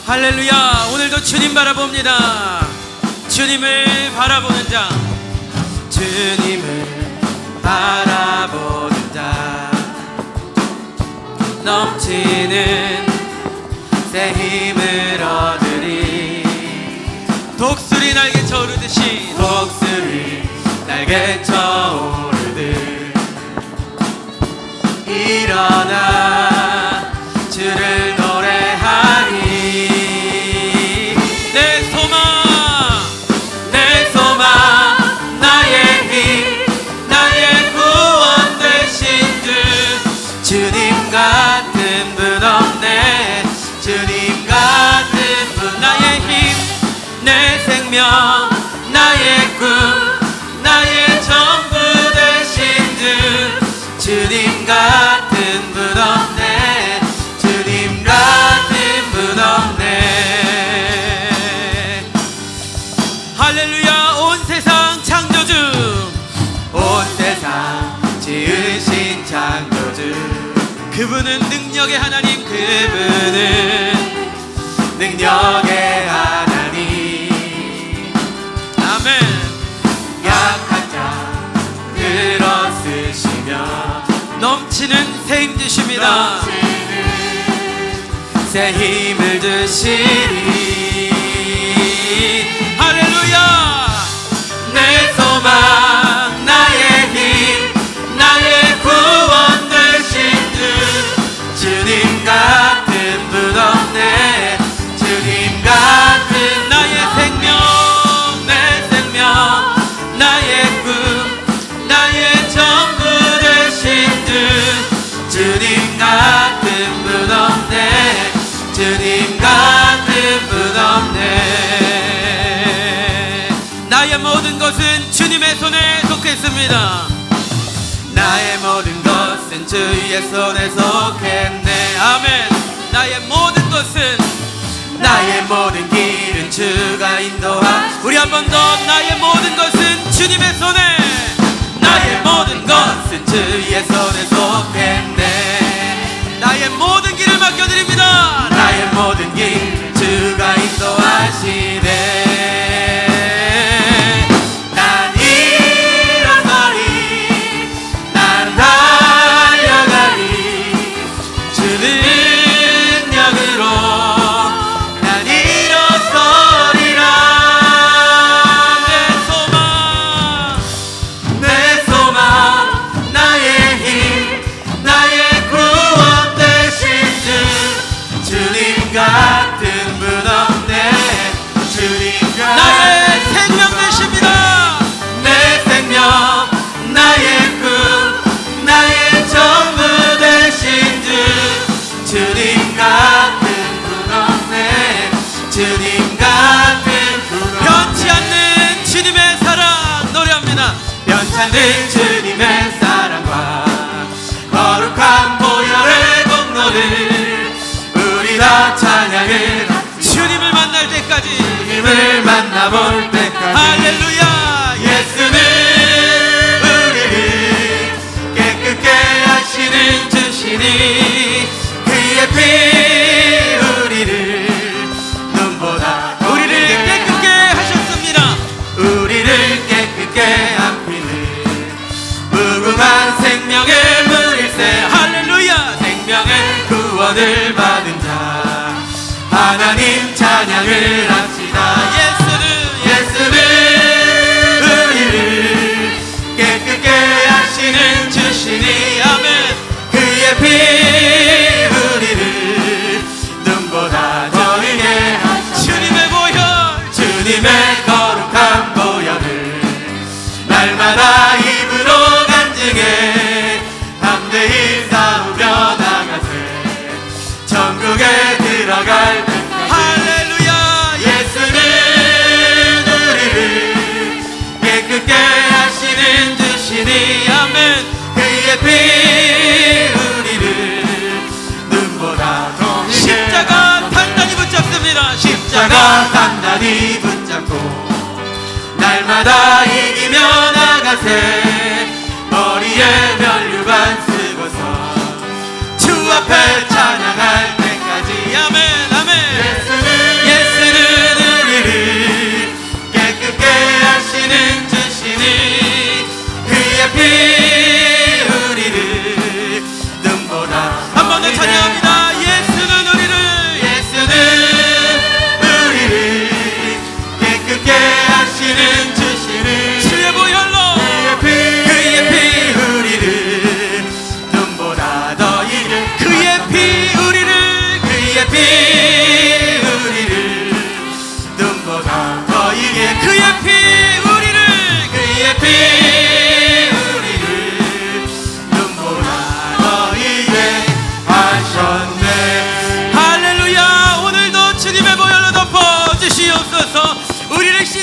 할렐루야. 오늘도 주님 바라봅니다. 주님을 바라보는 자, 주님을 바라보는 자, 넘치는 새 힘을 얻으리. 독수리 날개쳐 오르듯이, 독수리 날개쳐 오르듯 일어나 주를 노래하리. 내 소망 나의 힘 나의 구원 되신 주, 주님 같은 분 없네. 주님 같은 분, 나의 힘 내 생명 나의 꿈 나의 전부 되신 주, 주님 같은 분 없네. 주님 같은 분 없네. 할렐루야. 온 세상 창조주, 온 세상 지으신 창조주, 그분은 능력의 하나님, 그분은 능력의 하나님. 아멘. 약한 자 들어쓰시며 넘치는 새 힘 주십니다. 새 힘을 주시리. 할렐루야. 내 소망 나의 힘 나의 구원 되신 주, 주님 같은 분 없네. 주님 같은 나의 생명 내 생명 나의 꿈 나의 전부 되신 주, 주님 같은 분 없네. 주님 같은 분 없네. 나의 모든 것은 주님의 손에 속했습니다. 나의 모든 것은 주의 손에 속했네. 아멘. 나의 모든 것은, 나의 모든 길은 주가 인도하. 우리 한 번 더. 나의 모든 것은 주님의 손에, 나의 모든 것은 주의 손에 속했네. 나의 모든 길을 맡겨드립니다. 나의 모든 길 주가 인도하시네. 난 일어서리 난 달려가리 주 능력으로 난 일어서리라. 내 소망 나의 힘 나의 구원 되신 주, 주님 같은 분 없네. 주님 같은 나의 생명 되십니다. 내 생명 나의 꿈 나의 전부 되신 주, 주님 같은 분 없네. 주님 같은 분 없네. 변치 않는 주님의 사랑 노래합니다. 변치 않는 주님의 사랑과 거룩한 보혈의 공로를 우리 다 찬양을. 주님을 만날 때까지, 주님을 만나볼 때까지. 할렐루야. 예수는 우리를 깨끗게 하시는 주시니, 그의 피 우리를 눈보다 우리를 깨끗게 하셨습니다. 우리를 깨끗게 하시는 무궁한 생명의 물일새. 할렐루야. 생명의 구원을 받은 자 하나님 찬양을 합시다. 예수는 우리를 깨끗게 하시는 주시니. 아멘. 그의 피 우리를 눈보다 더하게 하시네. 주님의 보혈, 주님의 거룩한 보혈을 날마다 입으로 간증해 담대히 싸우며 나가세 천국에 들어갈 때까지. 할렐루야. 예수는 우리를 깨끗게 하시는 주시니. 아멘. 그의 피 우리를 눈보다 더하게. 십자가 단단히 붙잡습니다. 십자가 단단히 붙잡고 날마다 이기며 나가세. 머리에 면류관 쓰고서 주 앞에 찬양할 때까지. 아멘. 아멘. 예수는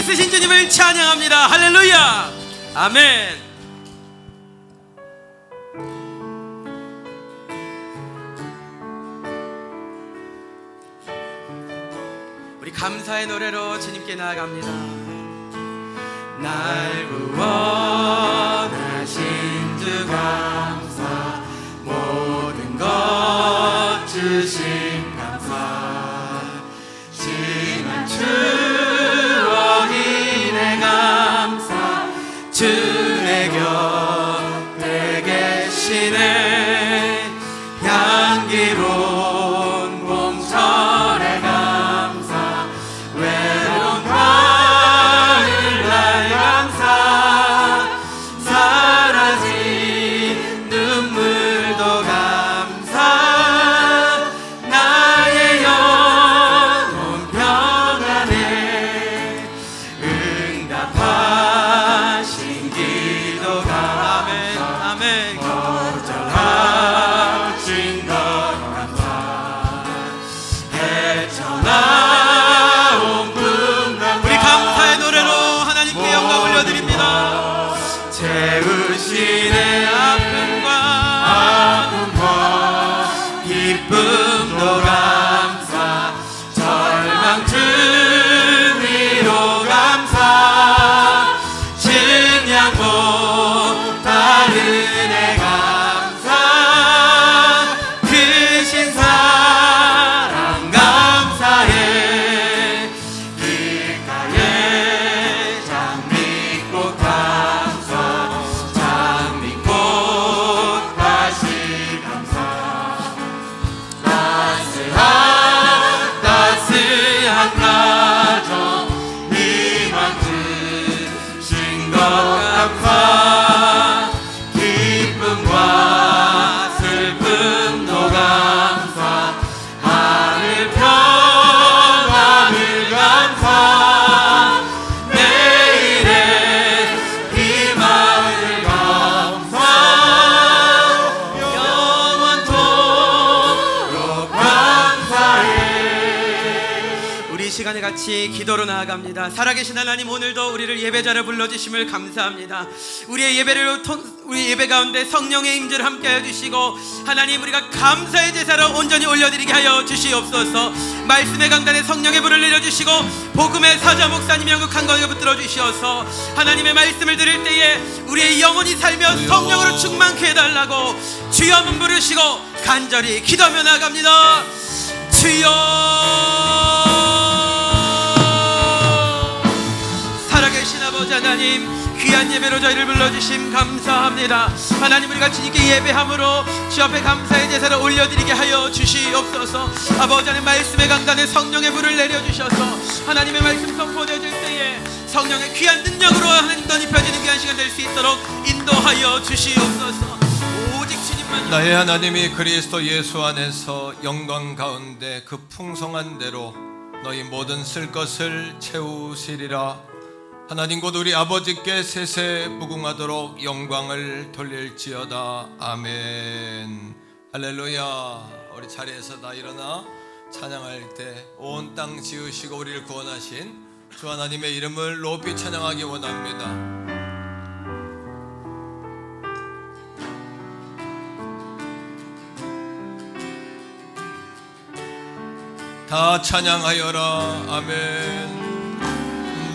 살아계신 주님을 찬양합니다. 할렐루야. 아멘. 우리 감사의 노래로 주님께 나아갑니다. 날 구원하신 주 감사, 모든 것 주신 감사, 지난 추억 인해 감사, 주의 곁에 계시네. 향기로운 봄철에 감사, 외로운 가을날 감사, 사라진 눈물도 감사, 나의 영혼 평안에 응답하신 기도가 아멘 아멘 거절하신 것 감사, 헤쳐나온 분당 우리 감사의 노래로 하나님께 영광 올려드립니다. 채우시네 아픔과 기쁨도 감사, 절망 위로 감사, 증량 못할 은혜 감사, 크신 사랑 감사해, 길가에 장미꽃 감사, 장미꽃 다시 감사, 따스한 가정 희망 주신 것 감사, 기쁨과 슬픔도 감사, 하늘 평안을 감사, 내일의 희망을 감사, 영원토록 감사해. 우리 이 시간에 같이 기도로 나아갑니다. 살아계신 하나님, 오늘도 우리를 예배자로 불러주심을 감사합니다. 우리의 우리 예배 가운데 성령의 임재를 함께하여 주시고, 하나님 우리가 감사의 제사로 온전히 올려드리게 하여 주시옵소서. 말씀의 강단에 성령의 불을 내려주시고, 복음의 사자 목사님 영국한 권에 붙들어 주시어서 하나님의 말씀을 들을 때에 우리의 영혼이 살며 성령으로 충만케 해달라고 주여 한번 부르시고 간절히 기도하며 나아갑니다. 주여. 살아계신 아버지 하나님, 귀한 예배로 저희를 불러주심 감사합니다. 하나님, 우리가 주님께 예배함으로 주 앞에 감사의 제사를 올려드리게 하여 주시옵소서. 아버지 하나님, 말씀의 강단에 성령의 불을 내려주셔서 하나님의 말씀 선포되어질 때에 성령의 귀한 능력으로 하나님 덧입혀지는 귀한 시간 될 수 있도록 인도하여 주시옵소서. 오직 주님만. 나의 하나님이 그리스도 예수 안에서 영광 가운데 그 풍성한 대로 너희 모든 쓸 것을 채우시리라. 하나님 곧 우리 아버지께 세세 무궁하도록 영광을 돌릴지어다. 아멘. 할렐루야. 우리 자리에서 다 일어나 찬양할 때 온 땅 지으시고 우리를 구원하신 주 하나님의 이름을 높이 찬양하기 원합니다. 다 찬양하여라. 아멘.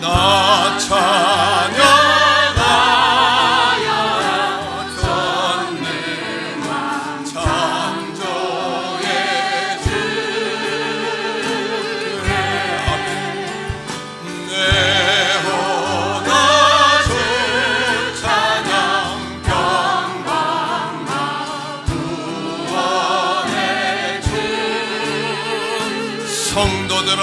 나 찬양하여라. 전능한 창조의 주의 아멘. 내 호가 주 찬양 평강과 구원의 주 성도들아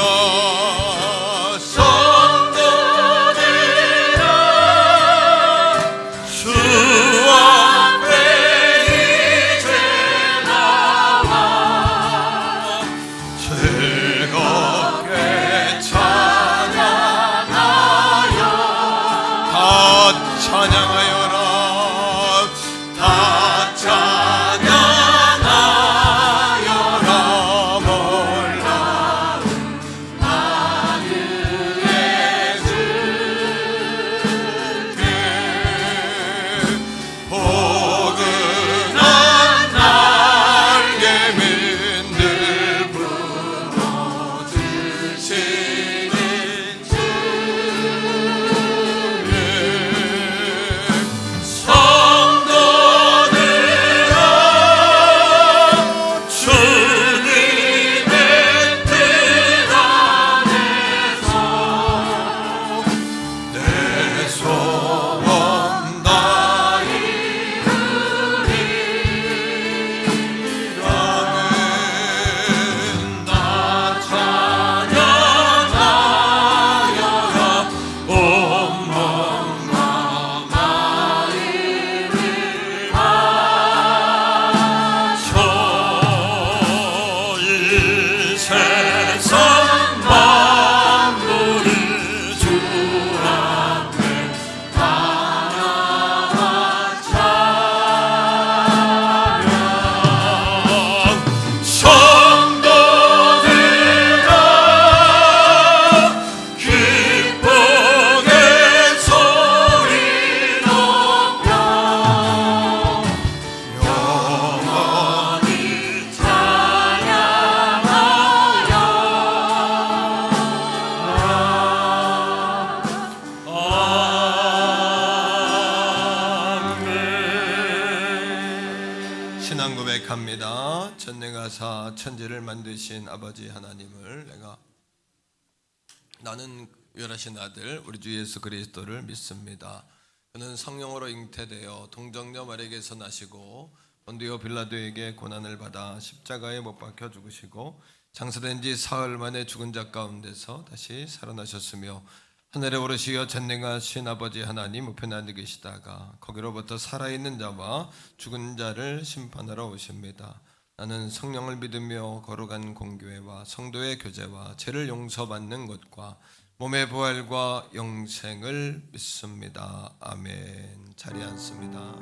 찬양하여라. 고백합니다. 전능하사 천지를 만드신 아버지 하나님을 나는 유일하신 아들 우리 주 예수 그리스도를 믿습니다. 그는 성령으로 잉태되어 동정녀 마리아에게서 나시고 본디오 빌라도에게 고난을 받아 십자가에 못 박혀 죽으시고 장사된 지 사흘 만에 죽은 자 가운데서 다시 살아나셨으며 하늘에 오르시어 전능하신 아버지 하나님 우편에 앉아 계시다가 거기로부터 살아있는 자와 죽은 자를 심판하러 오십니다. 나는 성령을 믿으며 거룩한 공교회와 성도의 교제와 죄를 용서받는 것과 몸의 부활과 영생을 믿습니다. 아멘. 자리에 앉습니다.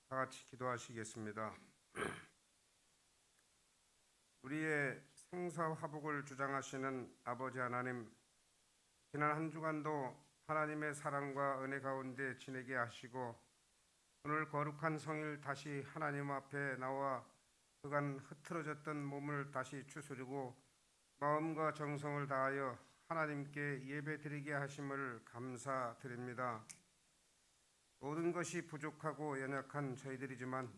다 같이 기도하시겠습니다. 우리의 생사화복을 주장하시는 아버지 하나님, 지난 한 주간도 하나님의 사랑과 은혜 가운데 지내게 하시고 오늘 거룩한 성일 다시 하나님 앞에 나와 그간 흐트러졌던 몸을 다시 추스리고 마음과 정성을 다하여 하나님께 예배드리게 하심을 감사드립니다. 모든 것이 부족하고 연약한 저희들이지만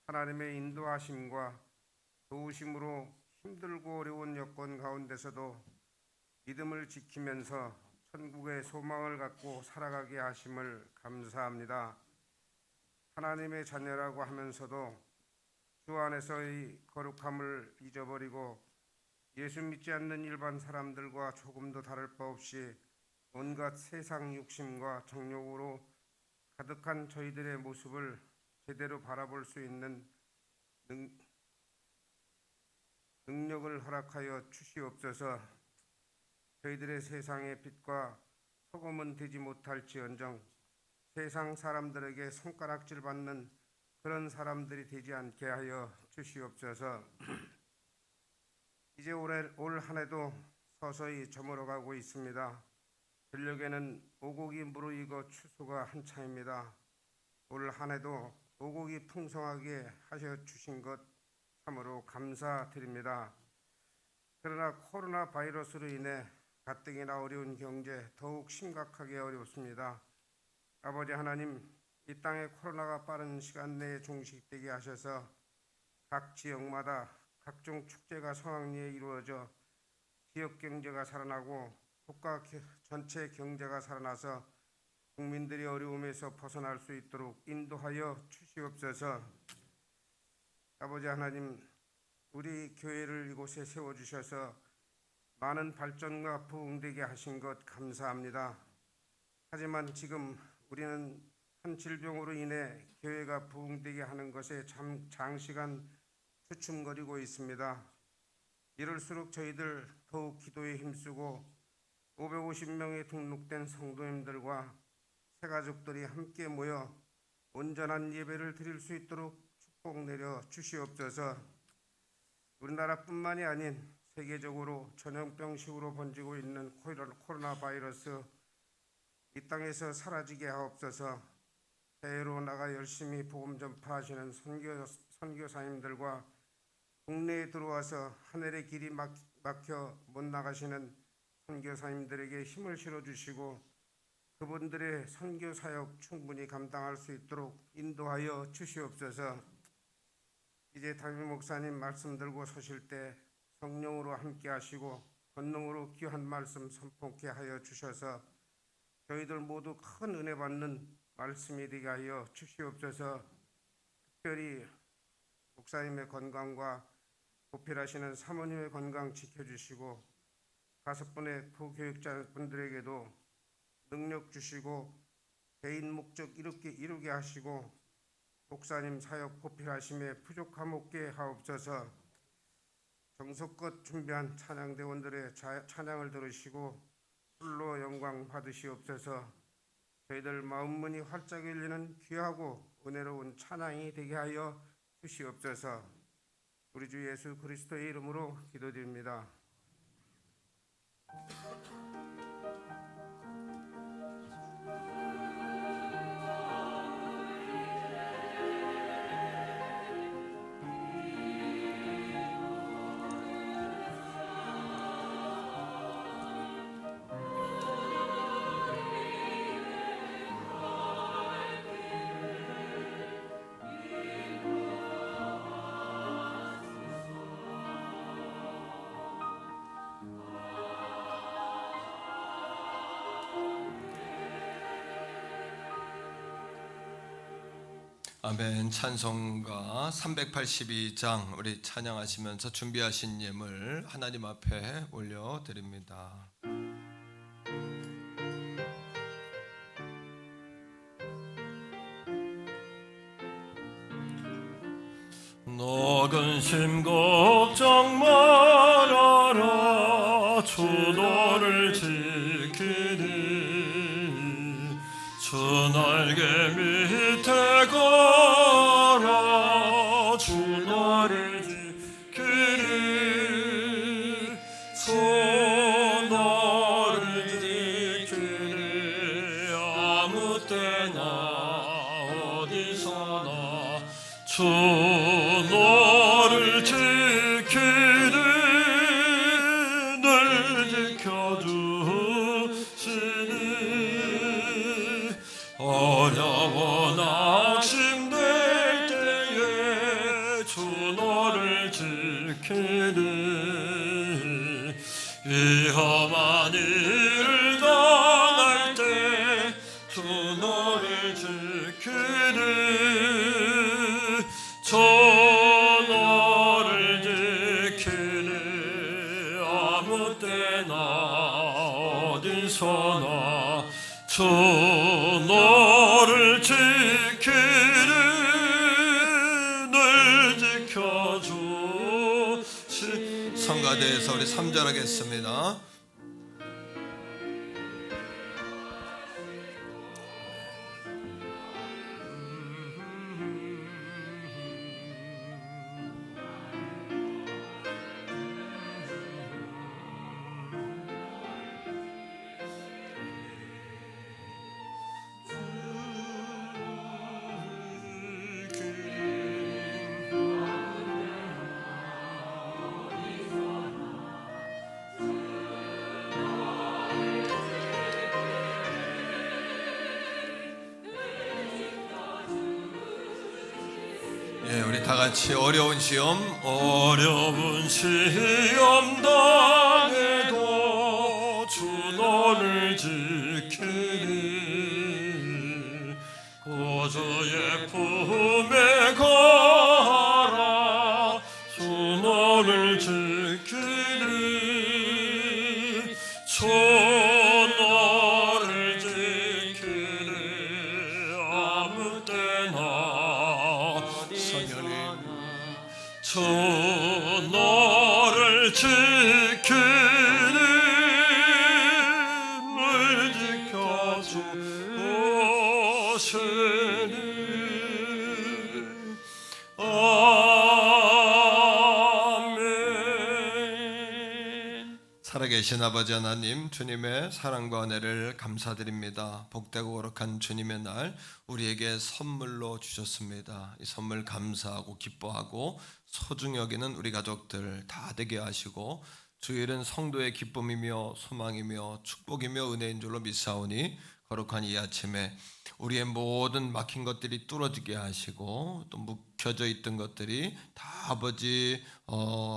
하나님의 인도하심과 도우심으로 힘들고 어려운 여건 가운데서도 믿음을 지키면서 천국의 소망을 갖고 살아가게 하심을 감사합니다. 하나님의 자녀라고 하면서도 주 안에서의 거룩함을 잊어버리고 예수 믿지 않는 일반 사람들과 조금도 다를 바 없이 온갖 세상 욕심과 정욕으로 가득한 저희들의 모습을 제대로 바라볼 수 있는 능력을 허락하여 주시옵소서. 저희들의 세상의 빛과 소금은 되지 못할지언정 세상 사람들에게 손가락질 받는 그런 사람들이 되지 않게 하여 주시옵소서. 이제 올 한 해도 서서히 저물어가고 있습니다. 전력에는 오곡이 무르익어 추수가 한창입니다. 올 한 해도 오곡이 풍성하게 하셔 주신 것 참으로 감사드립니다. 그러나 코로나 바이러스로 인해 가뜩이나 어려운 경제 더욱 심각하게 어렵습니다. 아버지 하나님, 이 땅에 코로나가 빠른 시간 내에 종식되게 하셔서 각 지역마다 각종 축제가 성황리에 이루어져 지역 경제가 살아나고 국가 전체 경제가 살아나서 국민들이 어려움에서 벗어날 수 있도록 인도하여 주시옵소서. 아버지 하나님, 우리 교회를 이곳에 세워주셔서 많은 발전과 부흥되게 하신 것 감사합니다. 하지만 지금 우리는 한 질병으로 인해 교회가 부흥되게 하는 것에 장시간 주춤거리고 있습니다. 이럴수록 저희들 더욱 기도에 힘쓰고 550명의 등록된 성도님들과 새가족들이 함께 모여 온전한 예배를 드릴 수 있도록 축복 내려 주시옵소서. 우리나라뿐만이 아닌 세계적으로 전염병식으로 번지고 있는 코로나 바이러스 이 땅에서 사라지게 하옵소서. 해외로 나가 열심히 복음 전파하시는 선교사님들과 국내에 들어와서 하늘의 길이 막혀 못 나가시는 선교사님들에게 힘을 실어주시고 그분들의 선교사역 충분히 감당할 수 있도록 인도하여 주시옵소서. 이제 담임 목사님 말씀 들고 서실 때 성령으로 함께 하시고 권능으로 귀한 말씀 선포케 하여 주셔서 저희들 모두 큰 은혜 받는 말씀이 되게 하여 주시옵소서. 특별히 목사님의 건강과 보필하시는 사모님의 건강 지켜주시고 5분의 부교육자분들에게도 능력 주시고 개인 목적 이루게 하시고 목사님 사역 보필하심에 부족함 없게 하옵소서. 정성껏 준비한 찬양대원들의 찬양을 들으시고 홀로 영광 받으시옵소서. 저희들 마음문이 활짝 열리는 귀하고 은혜로운 찬양이 되게 하여 주시옵소서. 우리 주 예수 그리스도의 이름으로 기도드립니다. 아멘. 찬송가 382장 우리 찬양하시면서 준비하신 예물 하나님 앞에 올려드립니다. 너 근심 걱정 말아라. 주 너를 지키니 주 날개 밑에 걸어. 주 너를 지키니 주 너를 지키니 아무 때나 어디서나 주 너를 지키니 늘 지켜주시니 어려워 낙심될 때에 주 너를 지키니 위험한 일을 당할 때 주 너를 지키니 주 너를 지키니 아무 때나 어디서나 주 너를 지키니 늘 지켜주시. 성가대에서 우리 3절 하겠습니다. 예, 우리 다 같이 어려운 시험 당해도 주 너를 지키니 구주의 품에 거하라. 주 너를 지키니 주 너를 지키니 아무 때나 주 너를 지키니 늘 지켜주시니 아멘. 살아계신 아버지 하나님, 주님의 사랑과 은혜를 감사드립니다. 복되고 거룩한 주님의 날 우리에게 선물로 주셨습니다. 이 선물 감사하고 기뻐하고 소중히 여기는 우리 가족들 다 되게 하시고 주일은 성도의 기쁨이며 소망이며 축복이며 은혜인 줄로 믿사오니 거룩한 이 아침에 우리의 모든 막힌 것들이 뚫어지게 하시고 또 묵혀져 있던 것들이 다 아버지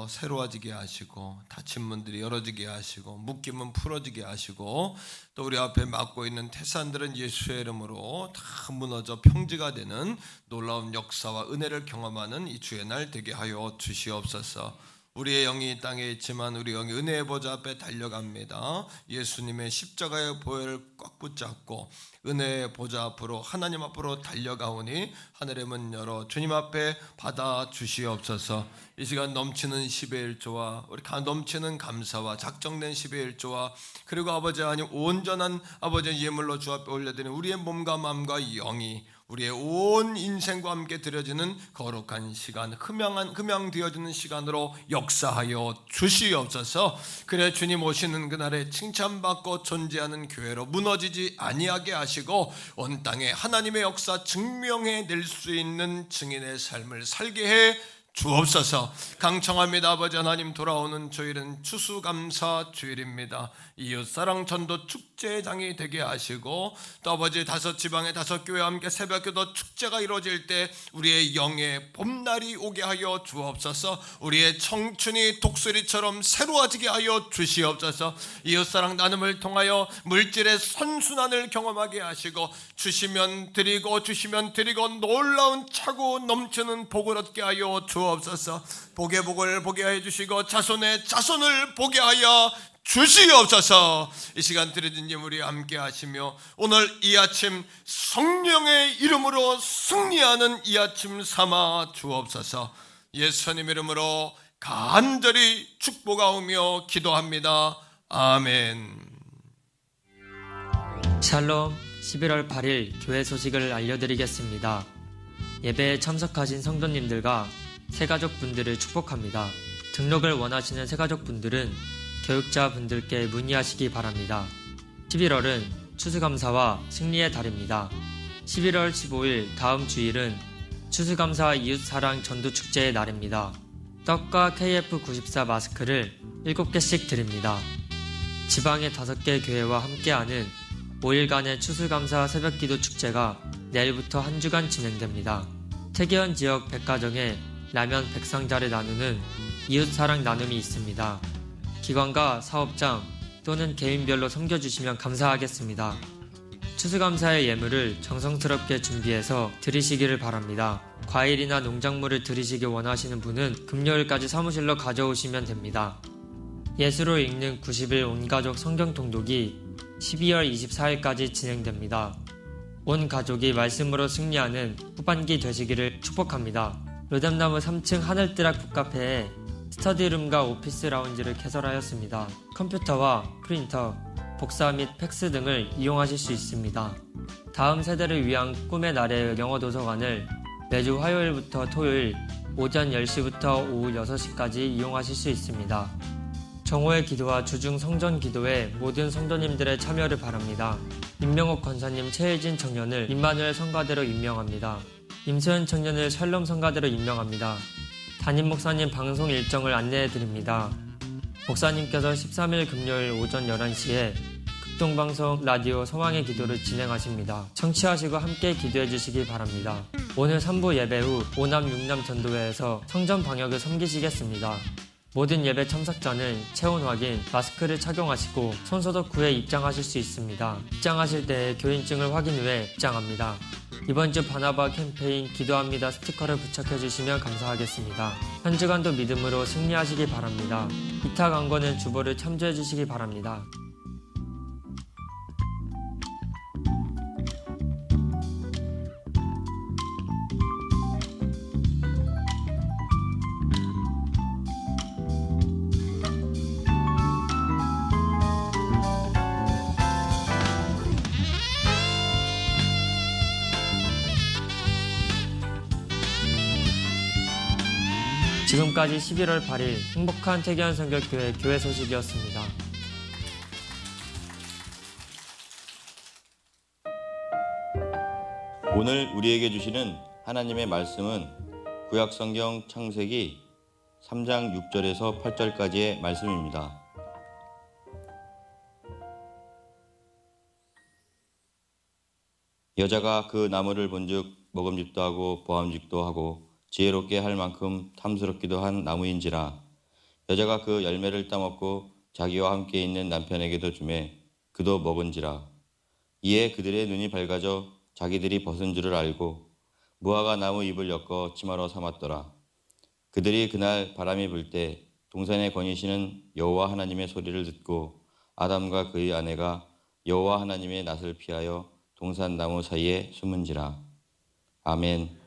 새로워지게 하시고 닫힌 문들이 열어지게 하시고 묶임은 풀어지게 하시고 또 우리 앞에 막고 있는 태산들은 예수의 이름으로 다 무너져 평지가 되는 놀라운 역사와 은혜를 경험하는 이 주의 날 되게 하여 주시옵소서. 우리의 영이 이 땅에 있지만 우리 영이 은혜의 보좌 앞에 달려갑니다. 예수님의 십자가의 보혈을 꽉 붙잡고 은혜의 보좌 앞으로 하나님 앞으로 달려가오니 하늘의 문 열어 주님 앞에 받아 주시옵소서. 이 시간 넘치는 10의 1조와 우리 넘치는 감사와 작정된 10의 1조와 그리고 아버지 하나님 온전한 아버지의 예물로 주 앞에 올려드리는 우리의 몸과 마음과 영이 우리의 온 인생과 함께 드려지는 거룩한 시간, 흠양되어지는 시간으로 역사하여 주시옵소서. 그래 주님 오시는 그날에 칭찬받고 존재하는 교회로 무너지지 아니하게 하시고 온 땅에 하나님의 역사 증명해 낼 수 있는 증인의 삶을 살게 해 주옵소서. 강청합니다. 아버지 하나님, 돌아오는 주일은 추수감사 주일입니다. 이웃사랑 전도 축제장이 되게 하시고, 또 아버지 다섯 지방의 다섯 교회와 함께 새벽기도 축제가 이루어질 때 우리의 영의 봄날이 오게 하여 주옵소서. 우리의 청춘이 독수리처럼 새로워지게 하여 주시옵소서. 이웃사랑 나눔을 통하여 물질의 선순환을 경험하게 하시고, 주시면 드리고 주시면 드리고 놀라운 차고 넘치는 복을 얻게 하여 주옵소서. 복의 복을 보게 하여 주시고 자손의 자손을 보게 하여 주시옵소서. 이 시간 드려진 예물이 함께 하시며 오늘 이 아침 성령의 이름으로 승리하는 이 아침 삼아 주옵소서. 예수님 이름으로 간절히 축복하오며 기도합니다. 아멘. 샬롬. 11월 8일 교회 소식을 알려드리겠습니다. 예배에 참석하신 성도님들과 새가족분들을 축복합니다. 등록을 원하시는 새가족분들은 교육자분들께 문의하시기 바랍니다. 11월은 추수감사와 승리의 달입니다. 11월 15일 다음 주일은 추수감사 이웃사랑 전도축제의 날입니다. 떡과 KF94 마스크를 7개씩 드립니다. 지방의 5개 교회와 함께하는 5일간의 추수감사 새벽기도 축제가 내일부터 한 주간 진행됩니다. 태계원 지역 100가정에 라면 100상자를 나누는 이웃사랑 나눔이 있습니다. 기관과 사업장 또는 개인별로 섬겨주시면 감사하겠습니다. 추수감사의 예물을 정성스럽게 준비해서 드리시기를 바랍니다. 과일이나 농작물을 드리시기 원하시는 분은 금요일까지 사무실로 가져오시면 됩니다. 예수로 읽는 90일 온가족 성경 통독이 12월 24일까지 진행됩니다. 온 가족이 말씀으로 승리하는 후반기 되시기를 축복합니다. 로뎀나무 3층 하늘뜨락 북카페에 스터디룸과 오피스 라운지를 개설하였습니다. 컴퓨터와 프린터, 복사 및 팩스 등을 이용하실 수 있습니다. 다음 세대를 위한 꿈의 날의 영어 도서관을 매주 화요일부터 토요일 오전 10시부터 오후 6시까지 이용하실 수 있습니다. 정오의 기도와 주중 성전 기도에 모든 성도님들의 참여를 바랍니다. 임명옥 권사님 최혜진 청년을 임마누엘 성가대로 임명합니다. 임소연 청년을 샬롬 성가대로 임명합니다. 담임 목사님 방송 일정을 안내해드립니다. 목사님께서 13일 금요일 오전 11시에 극동방송 라디오 소망의 기도를 진행하십니다. 청취하시고 함께 기도해 주시기 바랍니다. 오늘 3부 예배 후 5남 6남 전도회에서 성전 방역을 섬기시겠습니다. 모든 예배 참석자는 체온 확인, 마스크를 착용하시고 손소독 후에 입장하실 수 있습니다. 입장하실 때 교인증을 확인 후에 입장합니다. 이번 주 바나바 캠페인 기도합니다 스티커를 부착해 주시면 감사하겠습니다. 한 주간도 믿음으로 승리하시기 바랍니다. 이타 광고는 주보를 참조해 주시기 바랍니다. 지금까지 11월 8일 행복한 태계원 선교교회 교회 소식이었습니다. 오늘 우리에게 주시는 하나님의 말씀은 구약성경 창세기 3장 6절에서 8절까지의 말씀입니다. 여자가 그 나무를 본즉 먹음직도 하고 보암직도 하고 지혜롭게 할 만큼 탐스럽기도 한 나무인지라 여자가 그 열매를 따먹고 자기와 함께 있는 남편에게도 주매 그도 먹은지라 이에 그들의 눈이 밝아져 자기들이 벗은 줄을 알고 무화과 나무 잎을 엮어 치마로 삼았더라. 그들이 그날 바람이 불 때 동산에 거니시는 여호와 하나님의 소리를 듣고 아담과 그의 아내가 여호와 하나님의 낯을 피하여 동산 나무 사이에 숨은지라. 아멘.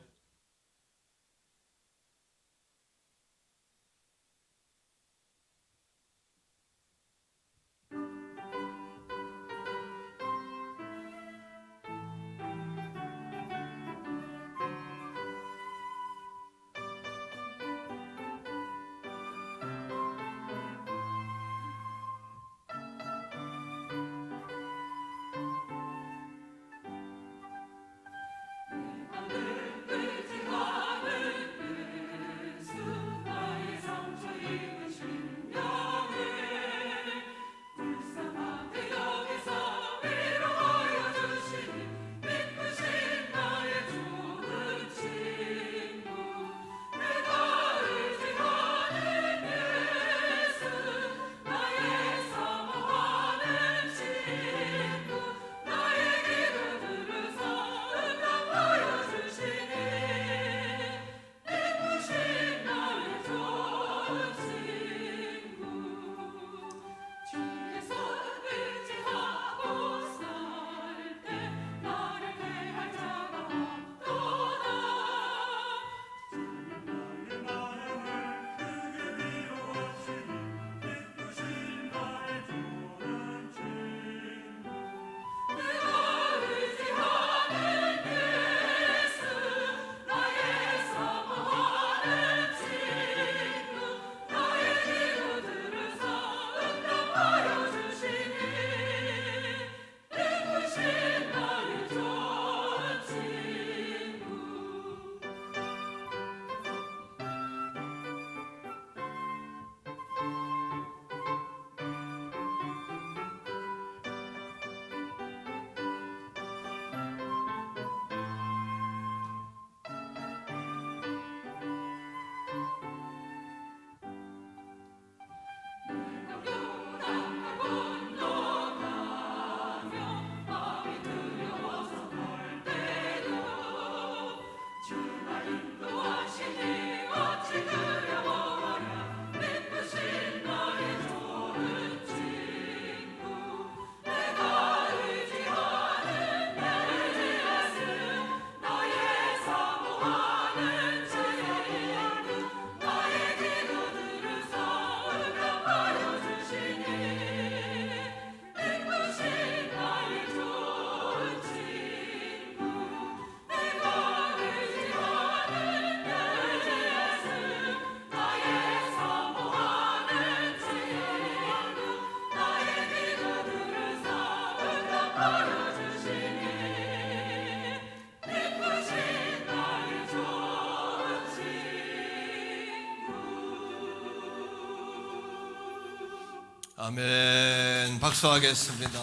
아멘. 박수하겠습니다.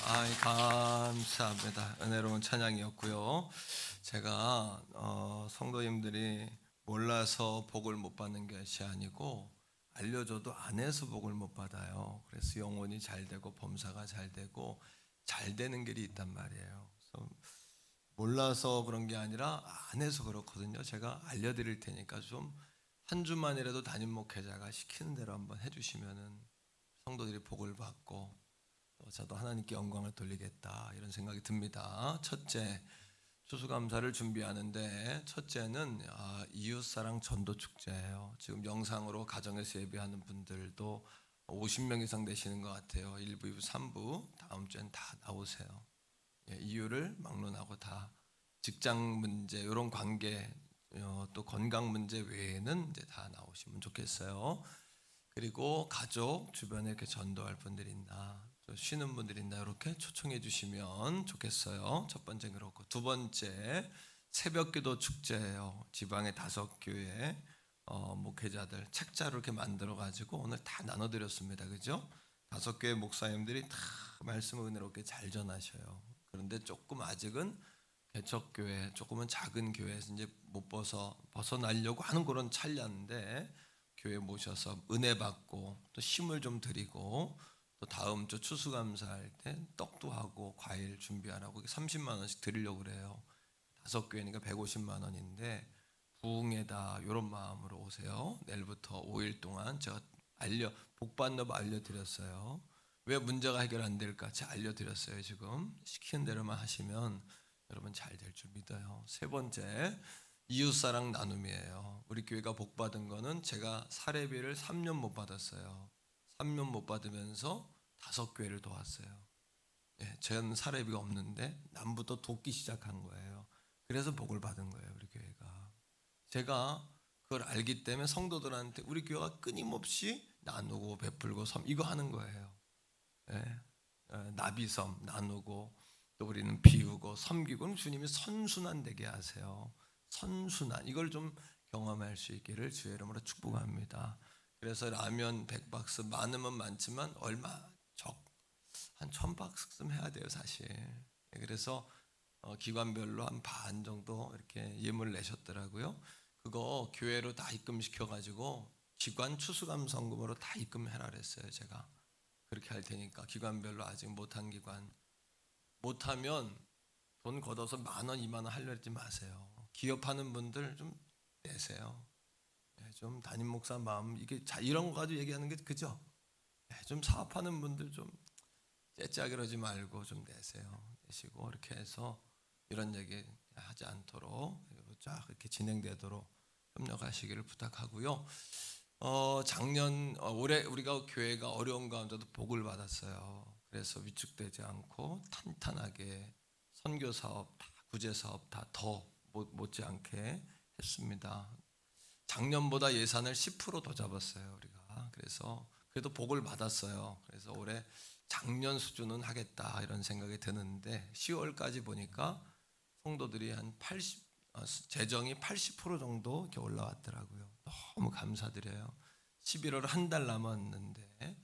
아이, 감사합니다. 은혜로운 찬양이었고요. 제가 성도님들이 몰라서 복을 못 받는 것이 아니고 알려줘도 안 해서 복을 못 받아요. 그래서 영혼이 잘 되고 범사가 잘 되고 잘 되는 길이 있단 말이에요. 그래서 몰라서 그런 게 아니라 안 해서 그렇거든요. 제가 알려드릴 테니까 좀 한 주만이라도 담임 목회자가 시키는 대로 한번 해주시면은 성도들이 복을 받고 또 저도 하나님께 영광을 돌리겠다 이런 생각이 듭니다. 첫째, 추수감사를 준비하는데 첫째는 이웃사랑 전도축제예요. 지금 영상으로 가정에서 예배하는 분들도 50명 이상 되시는 것 같아요. 1부, 2부, 3부 다음 주엔 다 나오세요. 이유를 막론하고 다 직장 문제 이런 관계 또 건강 문제 외에는 이제 다 나오시면 좋겠어요. 그리고 가족 주변에 이렇게 전도할 분들이 있나 또 쉬는 분들이 있나 이렇게 초청해 주시면 좋겠어요. 첫 번째 그렇고 두 번째 새벽기도 축제예요. 지방의 5교회 목회자들 책자로 이렇게 만들어 가지고 오늘 다 나눠드렸습니다. 그죠? 5교회 목사님들이 다 말씀을 은혜롭게 잘 전하셔요. 그런데 조금 아직은 개척교회 조금은 작은 교회에서 이제 못 벗어나려고 하는 그런 찰나인데 교회 모셔서 은혜 받고 또 힘을 좀 드리고 또 다음 주 추수감사할 때 떡도 하고 과일 준비하라고 30만 원씩 드리려고 그래요. 5교회니까 150만 원인데 부흥회다 이런 마음으로 오세요. 내일부터 5일 동안 제가 복 받는 법 알려드렸어요. 왜 문제가 해결 안 될까 제가 알려드렸어요. 지금 시키는 대로만 하시면 여러분 잘 될 줄 믿어요. 세 번째 이웃사랑 나눔이에요. 우리 교회가 복 받은 거는 제가 사례비를 3년 못 받았어요. 3년 못 받으면서 5교회를 도왔어요. 전 사례비가 없는데 남부터 돕기 시작한 거예요. 그래서 복을 받은 거예요. 우리 교회가. 제가 그걸 알기 때문에 성도들한테 우리 교회가 끊임없이 나누고 베풀고 이거 하는 거예요. 나비섬 나누고 또 우리는 비우고 섬기고 주님이 선순환 되게 하세요. 선순환 이걸 좀 경험할 수 있기를 주의 이름으로 축복합니다. 그래서 라면 100박스 많으면 많지만 얼마 한 1000박스쯤 해야 돼요 사실. 그래서 기관별로 한 반 정도 이렇게 예물 내셨더라고요. 그거 교회로 다 입금시켜 가지고 기관 추수감성금으로 다 입금해라 그랬어요. 제가 그렇게 할 테니까 기관별로 아직 못한 기관 못하면 돈 걷어서 10,000원, 20,000원 하려 하지 마세요. 기업하는 분들 좀 내세요. 좀 담임 목사 마음 이게 이런 거 가지고 얘기하는 게 그죠? 좀 사업하는 분들 좀 째짜 그러지 말고 좀 내세요. 내시고 이렇게 해서 이런 얘기 하지 않도록 쫙 이렇게 진행되도록 협력하시기를 부탁하고요. 올해 우리가 교회가 어려운 가운데도 복을 받았어요. 그래서 위축되지 않고 탄탄하게 선교 사업, 구제 사업 다 더 못지않게 했습니다. 작년보다 예산을 10% 더 잡았어요 우리가. 그래서 그래도 복을 받았어요. 그래서 올해 작년 수준은 하겠다 이런 생각이 드는데 10월까지 보니까 성도들이 한 재정이 80% 정도 이렇게 올라왔더라고요. 너무 감사드려요. 11월 한 달 남았는데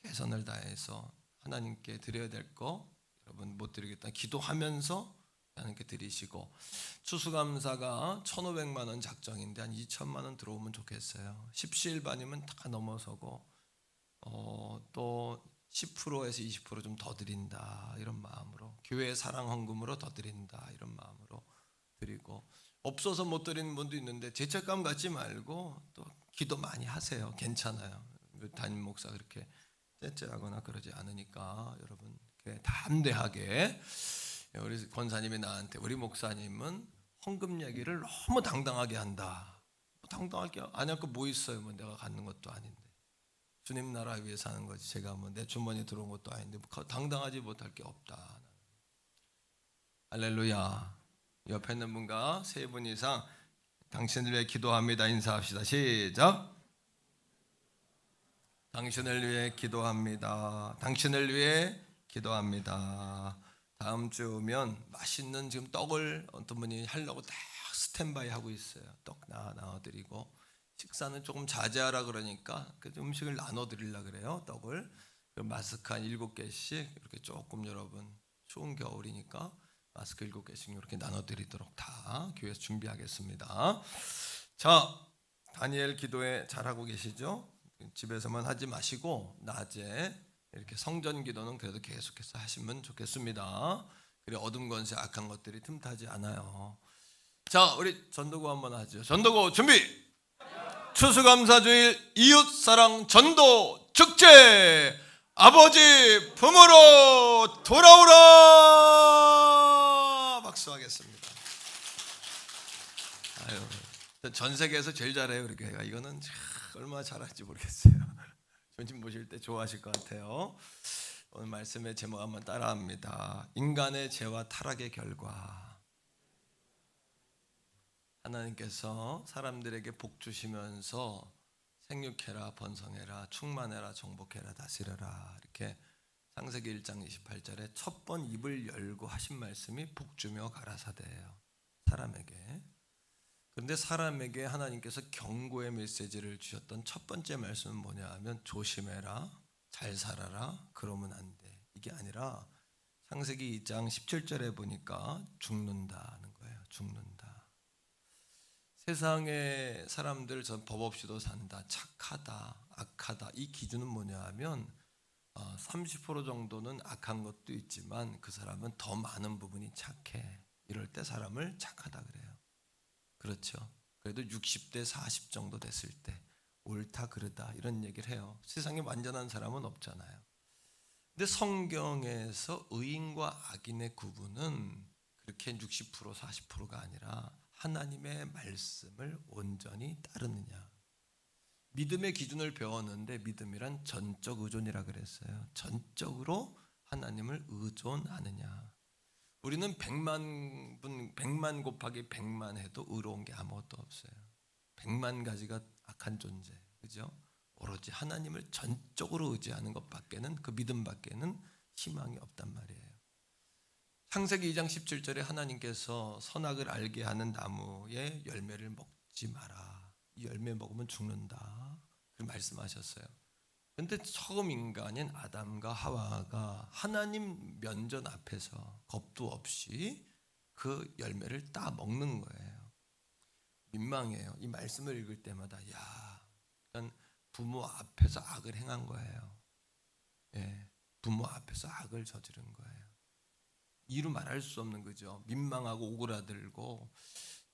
최선을 다해서 하나님께 드려야 될 거 여러분 못 드리겠다 기도하면서 하나님께 드리시고 추수감사가 1,500만 원 작정인데 한 2,000만 원 들어오면 좋겠어요. 십시일반이면 다 넘어서고 또 10%에서 20% 좀 더 드린다 이런 마음으로 교회 사랑 헌금으로 더 드린다 이런 마음으로 드리고 없어서 못 드리는 분도 있는데 죄책감 갖지 말고 또 기도 많이 하세요. 괜찮아요. 담임 목사 그렇게 째째하거나 그러지 않으니까 여러분 이렇게 담대하게 우리 권사님이 나한테 우리 목사님은 헌금 얘기를 너무 당당하게 한다. 당당할 게 아니고 뭐 있어요. 뭐 내가 갖는 것도 아닌데 주님 나라 위해서 하는 거지. 제가 뭐 내 주머니에 들어온 것도 아닌데 당당하지 못할 게 없다. 할렐루야. 옆에 있는 분과 3분 이상 당신을 위해 기도합니다. 인사합시다. 시작. 당신을 위해 기도합니다. 당신을 위해 기도합니다. 다음 주 오면 맛있는 지금 떡을 어떤 분이 하려고 딱 스탠바이 하고 있어요. 떡 나눠드리고 식사는 조금 자제하라 그러니까 그 음식을 나눠드리려 그래요. 떡을 그 마스크 한 7개씩 이렇게 조금 여러분 추운 겨울이니까 마스크 7개씩 이렇게 나눠드리도록 다 교회에서 준비하겠습니다. 자, 다니엘 기도회 잘하고 계시죠? 집에서만 하지 마시고 낮에 이렇게 성전 기도는 그래도 계속해서 하시면 좋겠습니다. 그래 어둠 권세 악한 것들이 틈타지 않아요. 자, 우리 전도구 한번 하죠. 전도구 준비. 추수감사주일 이웃사랑 전도 축제 아버지 품으로 돌아오라. 박수하겠습니다. 아유, 전 세계에서 제일 잘해요 우리 교회가. 이거는 얼마나 잘할지 모르겠어요. 주님 모실 때 좋아하실 것 같아요. 오늘 말씀의 제목 한번 따라합니다. 인간의 죄와 타락의 결과. 하나님께서 사람들에게 복 주시면서 생육해라, 번성해라, 충만해라, 정복해라, 다스려라 이렇게 창세기 1장 28절에 첫 번 입을 열고 하신 말씀이 복 주며 가라사대예요. 사람에게. 그런데 사람에게 하나님께서 경고의 메시지를 주셨던 첫 번째 말씀은 뭐냐 하면 조심해라, 잘 살아라, 그러면 안 돼. 이게 아니라 창세기 2장 17절에 보니까 죽는다는 거예요. 죽는다. 세상의 사람들 전 법 없이도 산다, 착하다, 악하다. 이 기준은 뭐냐 하면 30% 정도는 악한 것도 있지만 그 사람은 더 많은 부분이 착해. 이럴 때 사람을 착하다 그래요. 그렇죠. 그래도 60대 40 정도 됐을 때 옳다 그르다 이런 얘기를 해요. 세상에 완전한 사람은 없잖아요. 근데 성경에서 의인과 악인의 구분은 그렇게 60% 40%가 아니라 하나님의 말씀을 온전히 따르느냐. 믿음의 기준을 배웠는데 믿음이란 전적 의존이라 그랬어요. 전적으로 하나님을 의존하느냐. 우리는 100만 곱하기 100만 해도 의로운 게 아무것도 없어요. 100만 가지가 악한 존재, 그죠? 오로지 하나님을 전적으로 의지하는 것밖에는, 그 믿음밖에는 희망이 없단 말이에요. 창세기 2장 17절에 하나님께서 선악을 알게 하는 나무의 열매를 먹지 마라. 이 열매 먹으면 죽는다. 그 말씀하셨어요. 그런데 처음 인간인 아담과 하와가 하나님 면전 앞에서 겁도 없이 그 열매를 따 먹는 거예요. 민망해요. 이 말씀을 읽을 때마다 그냥 부모 앞에서 악을 행한 거예요. 예, 부모 앞에서 악을 저지른 거예요. 이루 말할 수 없는 거죠. 민망하고 오그라들고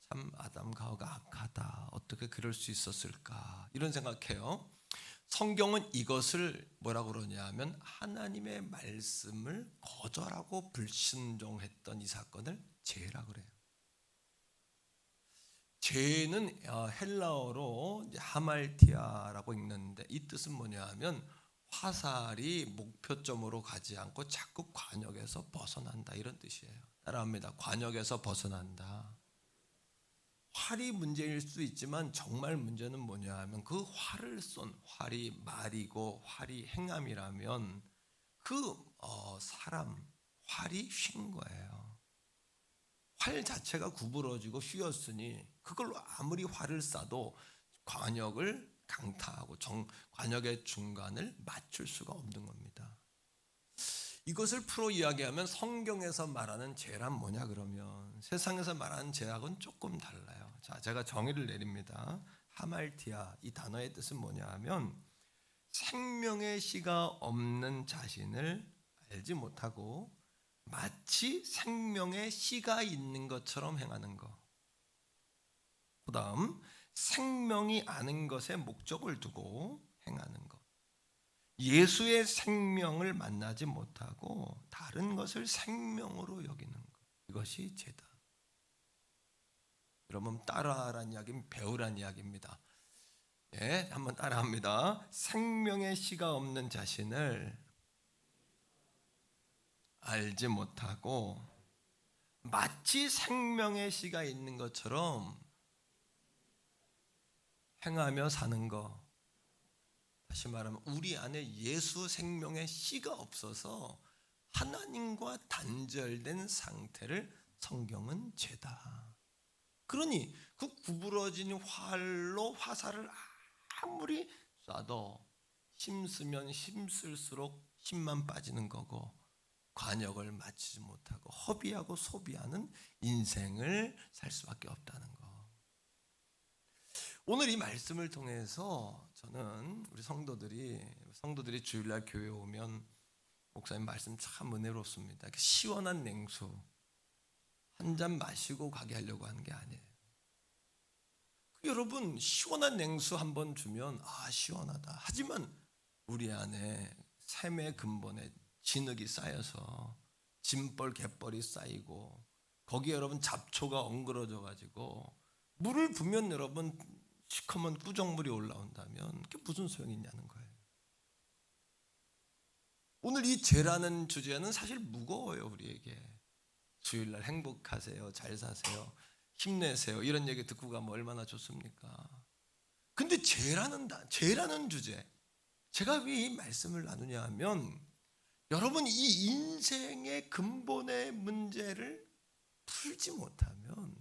참 아담과 하와가 악하다. 어떻게 그럴 수 있었을까? 이런 생각해요. 성경은 이것을 뭐라고 그러냐 하면 하나님의 말씀을 거절하고 불순종했던 이 사건을 죄라고 그래요. 죄는 헬라어로 하말티아라고 읽는데 이 뜻은 뭐냐 하면 화살이 목표점으로 가지 않고 자꾸 관역에서 벗어난다 이런 뜻이에요. 따라합니다. 관역에서 벗어난다. 활이 문제일 수 있지만 정말 문제는 뭐냐 하면 그 활을 쏜 활이 말이고 활이 행함이라면 그 사람 활이 휜 거예요. 활 자체가 구부러지고 휘었으니 그걸로 아무리 활을 쏴도 관역을 강타하고 관역의 중간을 맞출 수가 없는 겁니다. 이것을 풀어 이야기하면 성경에서 말하는 죄란 뭐냐 그러면 세상에서 말하는 죄악은 조금 달라요. 자, 제가 정의를 내립니다. 하말티아 이 단어의 뜻은 뭐냐 하면 생명의 씨가 없는 자신을 알지 못하고 마치 생명의 씨가 있는 것처럼 행하는 것. 그다음 생명이 아는 것에 목적을 두고 행하는 것. 예수의 생명을 만나지 못하고 다른 것을 생명으로 여기는 것. 이것이 죄다. 여러분 따라하라는 이야기는 배우라는 이야기입니다. 예, 한번 따라합니다. 생명의 씨가 없는 자신을 알지 못하고 마치 생명의 씨가 있는 것처럼 행하며 사는 것. 다시 말하면 우리 안에 예수 생명의 씨가 없어서 하나님과 단절된 상태를 성경은 죄다. 그러니 그 구부러진 활로 화살을 아무리 쏴도 힘쓰면 힘쓸수록 힘만 빠지는 거고 관역을 맞추지 못하고 허비하고 소비하는 인생을 살 수밖에 없다는 거. 오늘 이 말씀을 통해서 저는 우리 성도들이 주일날 교회에 오면 목사님 말씀 참 은혜롭습니다. 시원한 냉수 한 잔 마시고 가게 하려고 하는 게 아니에요. 여러분, 시원한 냉수 한 번 주면 시원하다. 하지만 우리 안에 삶의 근본에 진흙이 쌓여서 짐벌 갯벌이 쌓이고 거기에 여러분 잡초가 엉그러져 가지고 물을 부면 여러분 시커먼 꾸정물이 올라온다면 그게 무슨 소용이 있냐는 거예요. 오늘 이 죄라는 주제는 사실 무거워요. 우리에게 주일날 행복하세요, 잘 사세요, 힘내세요 이런 얘기 듣고 가면 얼마나 좋습니까? 근데 죄라는 주제, 제가 왜 이 말씀을 나누냐 하면 여러분 이 인생의 근본의 문제를 풀지 못하면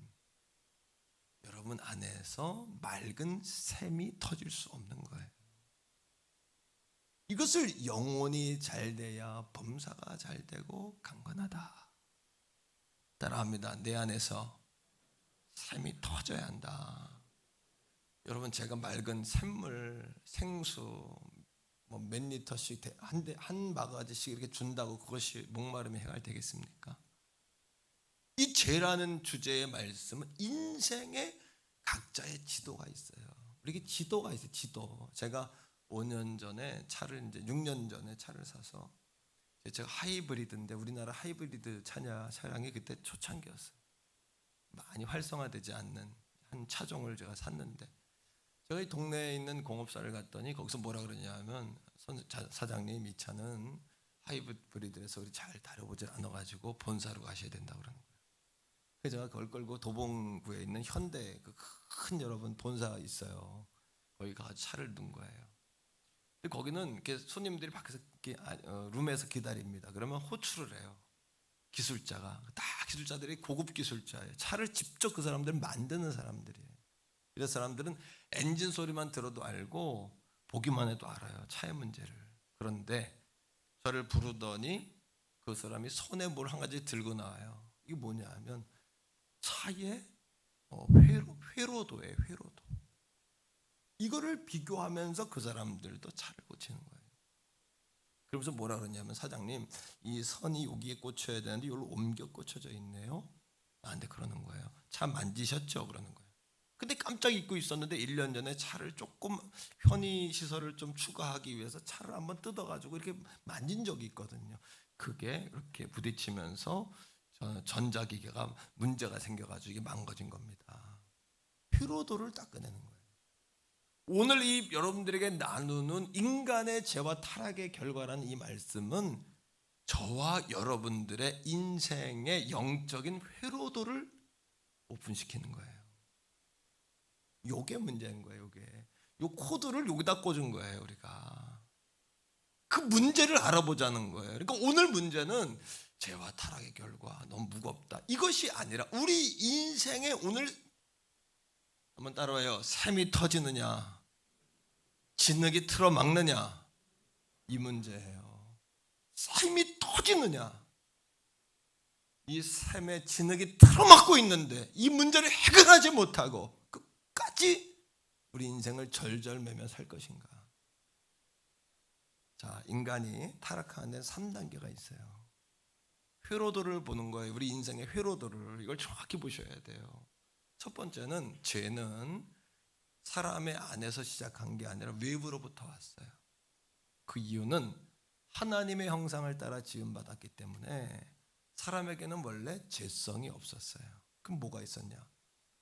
여러분 안에서 맑은 샘이 터질 수 없는 거예요. 이것을 영혼이 잘 돼야 범사가 잘 되고 강건하다. 따라합니다. 내 안에서 샘이 터져야 한다. 여러분 제가 맑은 샘물, 생수 몇 리터씩 한 바가지씩 이렇게 준다고 그것이 목마름이 해결되겠습니까? 이 죄라는 주제의 말씀은 인생의 각자의 지도가 있어요. 우리에게 지도가 있어요. 지도. 제가 5년 전에 6년 전에 차를 사서 제가 하이브리드인데 우리나라 하이브리드 차량이 그때 초창기였어요. 많이 활성화되지 않는 한 차종을 제가 샀는데 제가 이 동네에 있는 공업사를 갔더니 거기서 뭐라 그러냐면 사장님 이 차는 하이브리드에서 우리 잘 다뤄보질 않아가지고 본사로 가셔야 된다 그러는 거예요. 그래서 제가 그걸 끌고 도봉구에 있는 현대 그 큰 여러분 본사 있어요. 거기 가서 차를 넣은 거예요. 근데 거기는 이렇게 손님들이 밖에서 이렇게 룸에서 기다립니다. 그러면 호출을 해요. 기술자가 다 기술자들이 고급 기술자예요. 차를 직접 그 사람들 만드는 사람들이에요. 이런 사람들은 엔진 소리만 들어도 알고 보기만 해도 알아요. 차의 문제를. 그런데 저를 부르더니 그 사람이 손에 뭘 한 가지 들고 나와요. 이게 뭐냐 하면 차의 회로도예요. 회로도. 이거를 비교하면서 그 사람들도 차를 고치는 거예요. 그러면서 뭐라 그러냐면 사장님 이 선이 여기에 꽂혀야 되는데 이걸로 옮겨 꽂혀져 있네요. 나한테 그러는 거예요. 차 만지셨죠? 그러는 거예요. 근데 깜짝 잊고 있었는데 1년 전에 차를 조금 편의시설을 좀 추가하기 위해서 차를 한번 뜯어가지고 이렇게 만진 적이 있거든요. 그게 이렇게 부딪히면서 전자기계가 문제가 생겨가지고 이게 망가진 겁니다. 피로도를 닦아내는 거예요. 오늘 이 여러분들에게 나누는 인간의 죄와 타락의 결과라는 이 말씀은 저와 여러분들의 인생의 영적인 회로도를 오픈시키는 거예요. 요게 문제인 거예요. 요게 요 코드를 여기다 꽂은 거예요. 우리가 그 문제를 알아보자는 거예요. 그러니까 오늘 문제는 죄와 타락의 결과 너무 무겁다 이것이 아니라 우리 인생에 오늘 한번 따라와요. 샘이 터지느냐 진흙이 틀어막느냐 이 문제예요. 샘이 터지느냐 이 샘에 진흙이 틀어막고 있는데 이 문제를 해결하지 못하고 끝까지 우리 인생을 절절매며 살 것인가. 자, 인간이 타락하는 데는 3단계가 있어요. 회로도를 보는 거예요. 우리 인생의 회로도를 이걸 정확히 보셔야 돼요. 첫 번째는 죄는 사람의 안에서 시작한 게 아니라 외부로부터 왔어요. 그 이유는 하나님의 형상을 따라 지음받았기 때문에 사람에게는 원래 죄성이 없었어요. 그럼 뭐가 있었냐?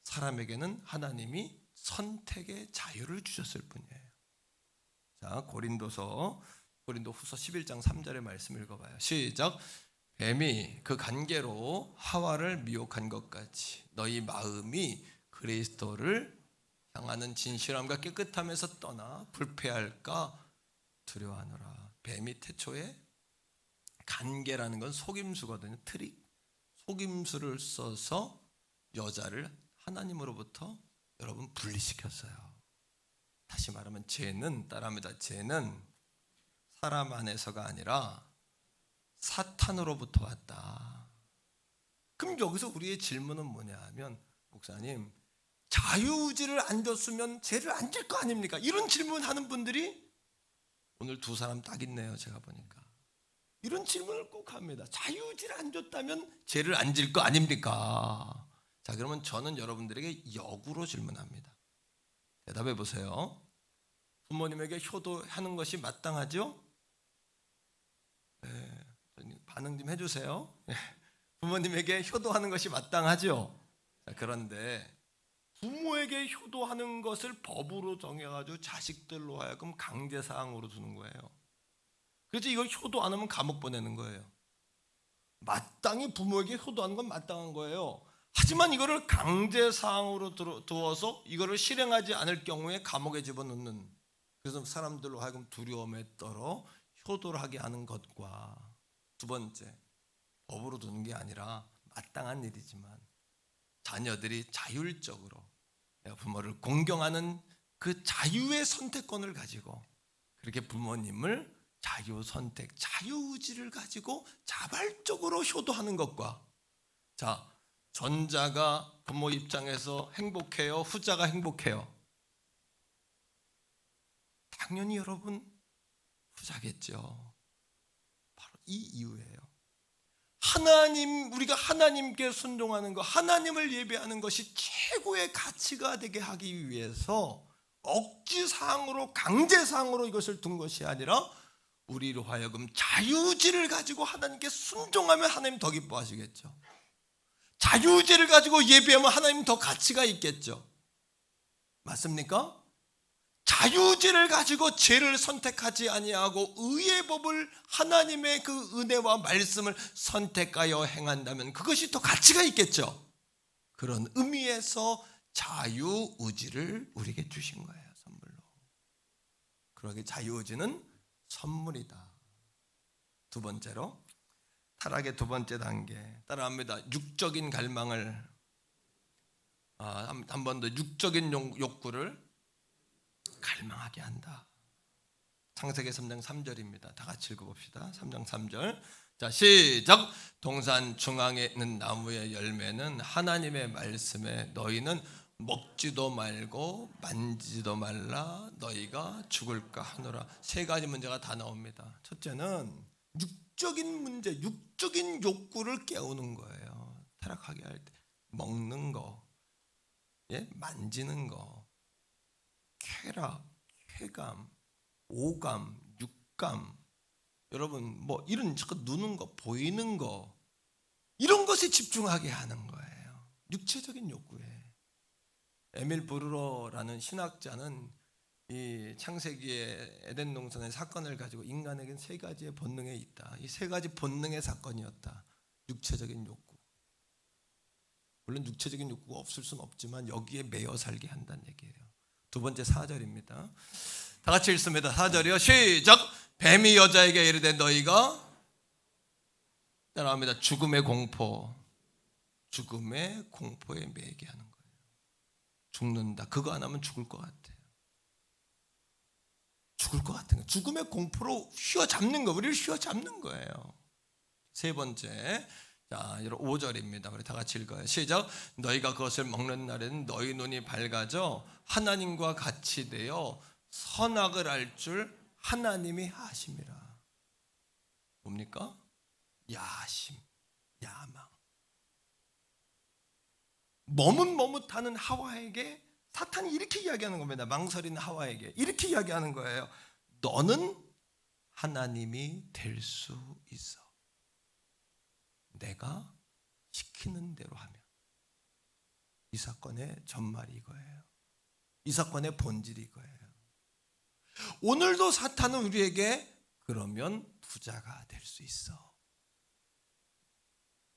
사람에게는 하나님이 선택의 자유를 주셨을 뿐이에요. 자, 고린도후서 11장 3절의 말씀 읽어봐요. 시작. 뱀이 그 간계로 하와를 미혹한 것 같이 너희 마음이 그리스도를 향하는 진실함과 깨끗함에서 떠나 불패할까 두려워하노라. 뱀이 태초에 간계라는 건 속임수거든요. 트릭. 속임수를 써서 여자를 하나님으로부터 여러분 분리시켰어요. 다시 말하면 죄는 따라합니다. 죄는 사람 안에서가 아니라 사탄으로부터 왔다. 그럼 여기서 우리의 질문은 뭐냐 하면, 목사님, 자유의지를 안 줬으면 죄를 안 질 거 아닙니까? 이런 질문하는 분들이 오늘 두 사람 딱 있네요. 제가 보니까 이런 질문을 꼭 합니다. 자유의지를 안 줬다면 죄를 안 질 거 아닙니까? 자, 그러면 저는 여러분들에게 역으로 질문합니다. 대답해 보세요. 부모님에게 효도하는 것이 마땅하죠? 네, 반응 좀 해주세요. 부모님에게 효도하는 것이 마땅하죠? 자, 그런데 부모에게 효도하는 것을 법으로 정해가지고 자식들로 하여금 강제사항으로 두는 거예요. 그래서 이걸 효도 안 하면 감옥 보내는 거예요. 마땅히 부모에게 효도하는 건 마땅한 거예요. 하지만 이거를 강제사항으로 두어서 이거를 실행하지 않을 경우에 감옥에 집어넣는, 그래서 사람들로 하여금 두려움에 떨어 효도를 하게 하는 것과, 두 번째, 법으로 두는 게 아니라 마땅한 일이지만 자녀들이 자율적으로 부모를 공경하는 그 자유의 선택권을 가지고 그렇게 부모님을 자유 선택, 자유의지를 가지고 자발적으로 효도하는 것과, 자, 전자가 부모 입장에서 행복해요? 후자가 행복해요? 당연히 여러분 후자겠죠. 바로 이 이유예요. 우리가 하나님께 순종하는 것, 하나님을 예배하는 것이 최고의 가치가 되게 하기 위해서 억지사항으로, 강제사항으로 이것을 둔 것이 아니라 우리로 하여금 자유의지를 가지고 하나님께 순종하면 하나님 더 기뻐하시겠죠. 자유의지를 가지고 예배하면 하나님 더 가치가 있겠죠. 맞습니까? 자유의지를 가지고 죄를 선택하지 아니하고 의의 법을, 하나님의 그 은혜와 말씀을 선택하여 행한다면 그것이 더 가치가 있겠죠. 그런 의미에서 자유의지를 우리에게 주신 거예요, 선물로. 그러기 자유의지는 선물이다. 두 번째로, 타락의 두 번째 단계, 따라합니다. 육적인 갈망을, 한 번 더, 육적인 욕구를 갈망하게 한다. 창세기 3장 3절입니다. 다 같이 읽어봅시다. 3장 3절. 자, 시작. 동산 중앙에 있는 나무의 열매는 하나님의 말씀에 너희는 먹지도 말고 만지지도 말라 너희가 죽을까 하노라. 세 가지 문제가 다 나옵니다. 첫째는 육적인 문제, 육적인 욕구를 깨우는 거예요. 타락하게 할 때 먹는 거, 만지는 거, 쾌락, 쾌감, 오감, 육감, 여러분 뭐 이런 자꾸 누는 거, 보이는 거, 이런 것에 집중하게 하는 거예요. 육체적인 욕구에. 에밀 브루러라는 신학자는 이 창세기의 에덴 동산의 사건을 가지고 인간에게는 세 가지의 본능에 있다. 이 세 가지 본능의 사건이었다. 육체적인 욕구. 물론 육체적인 욕구가 없을 수는 없지만 여기에 매여 살게 한다는 얘기예요. 두 번째 4절입니다. 다 같이 읽습니다. 4절이요. 시작. 뱀이 여자에게 이르되 너희가, 따라합니다. 죽음의 공포에 매게 하는 거예요. 죽는다. 그거 안 하면 죽을 것 같아요. 죽을 것 같은 거. 죽음의 공포로 휘어잡는 거. 우리를 휘어잡는 거예요. 세 번째, 자, 5절입니다. 우리 다 같이 읽어요. 시작. 너희가 그것을 먹는 날에는 너희 눈이 밝아져 하나님과 같이 되어 선악을 알 줄 하나님이 아심이라. 뭡니까? 야심, 야망. 머뭇머뭇하는 하와에게 사탄이 이렇게 이야기하는 겁니다. 망설이는 하와에게 이렇게 이야기하는 거예요. 너는 하나님이 될 수 있어. 내가 시키는 대로 하면. 이 사건의 전말이 이거예요. 이 사건의 본질이 이거예요. 오늘도 사탄은 우리에게 그러면 부자가 될 수 있어.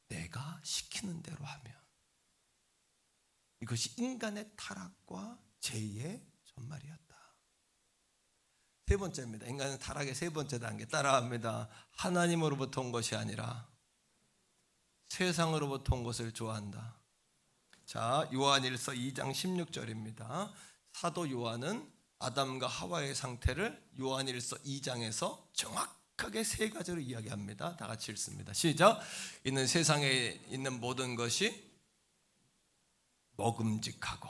내가 시키는 대로 하면. 이것이 인간의 타락과 죄의 전말이었다. 세 번째입니다. 인간의 타락의 세 번째 단계, 따라합니다. 하나님으로부터 온 것이 아니라 세상으로부터 온 것을 좋아한다. 자, 요한일서 2장 16절입니다. 사도 요한은 아담과 하와의 상태를 요한일서 2장에서 정확하게 세 가지로 이야기합니다. 다 같이 읽습니다. 시작. 이는 세상에 있는 모든 것이 먹음직하고,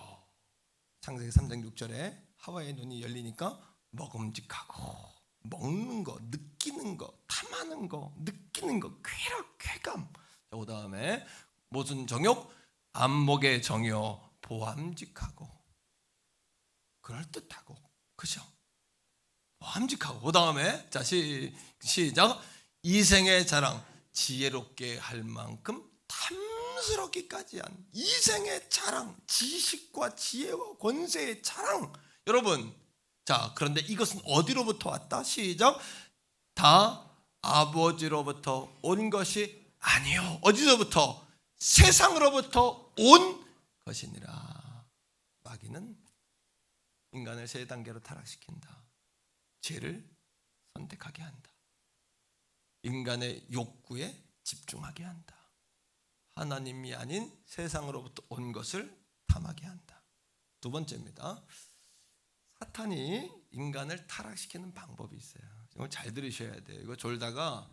창세기 3장 6절에 하와의 눈이 열리니까 먹음직하고, 먹는 거, 느끼는 거, 탐하는 거, 느끼는 거, 쾌감. 그 다음에 무슨 정욕? 안목의 정욕, 보암직하고, 그럴듯하고, 그죠? 보암직하고. 그 다음에 자 시작. 이생의 자랑, 지혜롭게 할 만큼 탐스럽기까지 한 이생의 자랑, 지식과 지혜와 권세의 자랑. 여러분, 자, 그런데 이것은 어디로부터 왔다? 시작. 다 아버지로부터 온 것이 아니요. 어디서부터? 세상으로부터 온 것이니라. 마귀는 인간을 세 단계로 타락시킨다. 죄를 선택하게 한다. 인간의 욕구에 집중하게 한다. 하나님이 아닌 세상으로부터 온 것을 탐하게 한다. 두 번째입니다. 사탄이 인간을 타락시키는 방법이 있어요. 이거 잘 들으셔야 돼요. 이거 졸다가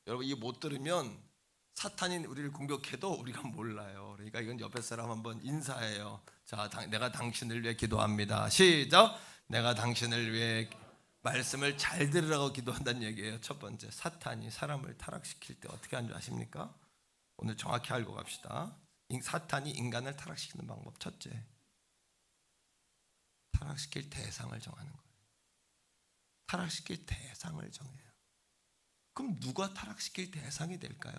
여러분 이거 못 들으면 사탄이 우리를 공격해도 우리가 몰라요. 그러니까 이건 옆에 사람 한번 인사해요. 자, 내가 당신을 위해 기도합니다. 시작. 내가 당신을 위해 말씀을 잘 들으라고 기도한다는 얘기예요. 첫 번째, 사탄이 사람을 타락시킬 때 어떻게 하는 줄 아십니까? 오늘 정확히 알고 갑시다. 사탄이 인간을 타락시키는 방법 첫째, 타락시킬 대상을 정하는 거예요. 타락시킬 대상을 정해요. 그럼 누가 타락시킬 대상이 될까요?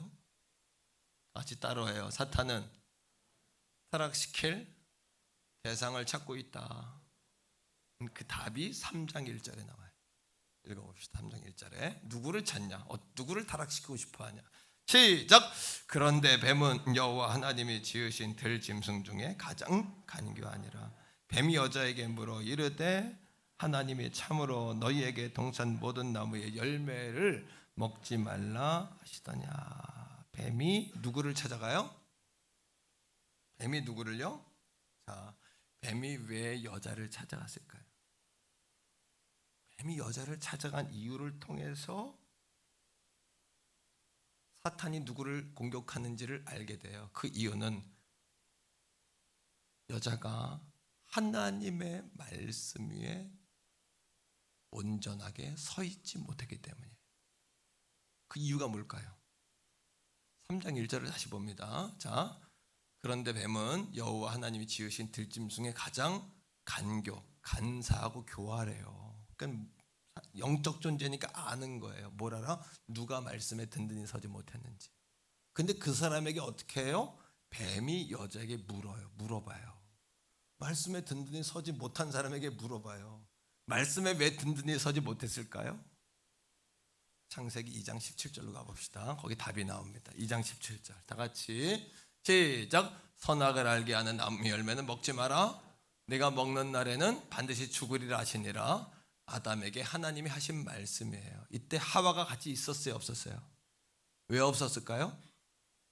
같이 따라해요. 사탄은 타락시킬 대상을 찾고 있다. 그 답이 3장 1절에 나와요. 읽어봅시다. 3장 1절에 누구를 찾냐? 누구를 타락시키고 싶어하냐? 시작. 그런데 뱀은 여호와 하나님이 지으신 들짐승 중에 가장 간교하니라. 뱀이 여자에게 물어 이르되 하나님이 참으로 너희에게 동산 모든 나무의 열매를 먹지 말라 하시더냐. 뱀이 누구를 찾아가요? 뱀이 누구를요? 자, 뱀이 왜 여자를 찾아갔을까요? 뱀이 여자를 찾아간 이유를 통해서 사탄이 누구를 공격하는지를 알게 돼요. 그 이유는 여자가 하나님의 말씀 위에 온전하게 서 있지 못했기 때문이에요. 그 이유가 뭘까요? 3장 1절을 다시 봅니다. 자, 그런데 뱀은 여호와 하나님이 지으신 들짐승에 가장 간사하고 교활해요. 그러니까 영적 존재니까 아는 거예요. 뭘 알아? 누가 말씀에 든든히 서지 못했는지. 근데 그 사람에게 어떻게 해요? 뱀이 여자에게 물어봐요. 말씀에 든든히 서지 못한 사람에게 물어봐요. 말씀에 왜 든든히 서지 못했을까요? 창세기 2장 17절로 가봅시다. 거기 답이 나옵니다. 2장 17절 다 같이 시작. 선악을 알게 하는 나무 열매는 먹지 마라. 내가 먹는 날에는 반드시 죽으리라 하시니라. 아담에게 하나님이 하신 말씀이에요. 이때 하와가 같이 있었어요, 없었어요? 왜 없었을까요?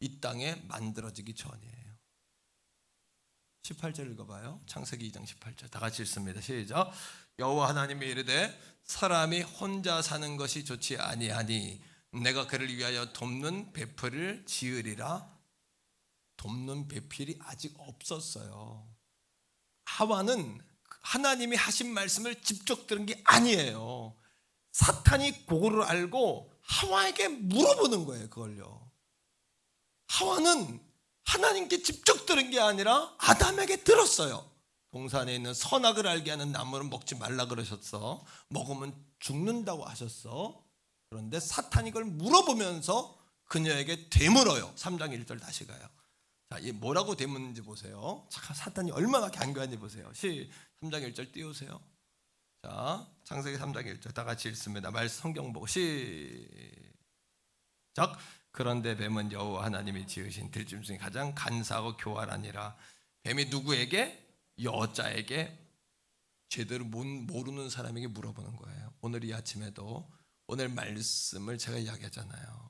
이 땅에 만들어지기 전이에요. 18절 읽어봐요. 창세기 2장 18절 다 같이 읽습니다. 시작. 여호와 하나님이 이르되 사람이 혼자 사는 것이 좋지 아니하니 내가 그를 위하여 돕는 배필을 지으리라. 돕는 배필이 아직 없었어요. 하와는 하나님이 하신 말씀을 직접 들은 게 아니에요. 사탄이 그거를 알고 하와에게 물어보는 거예요. 그걸요. 하와는 하나님께 직접 들은 게 아니라 아담에게 들었어요. 동산에 있는 선악을 알게 하는 나무는 먹지 말라 그러셨어. 먹으면 죽는다고 하셨어. 그런데 사탄이 그걸 물어보면서 그녀에게 되물어요. 3장 1절 다시 가요. 자, 이 뭐라고 되묻는지 보세요. 사탄이 얼마나 간교한지 보세요. 3장 1절 띄우세요. 자, 창세기 3장 1절 다 같이 읽습니다. 말씀 성경 보고 시작. 그런데 뱀은 여호와 하나님이 지으신 들짐승이 가장 간사하고 교활하니라. 뱀이 누구에게? 여자에게, 제대로 모르는 사람에게 물어보는 거예요. 오늘 이 아침에도 오늘 말씀을 제가 이야기하잖아요.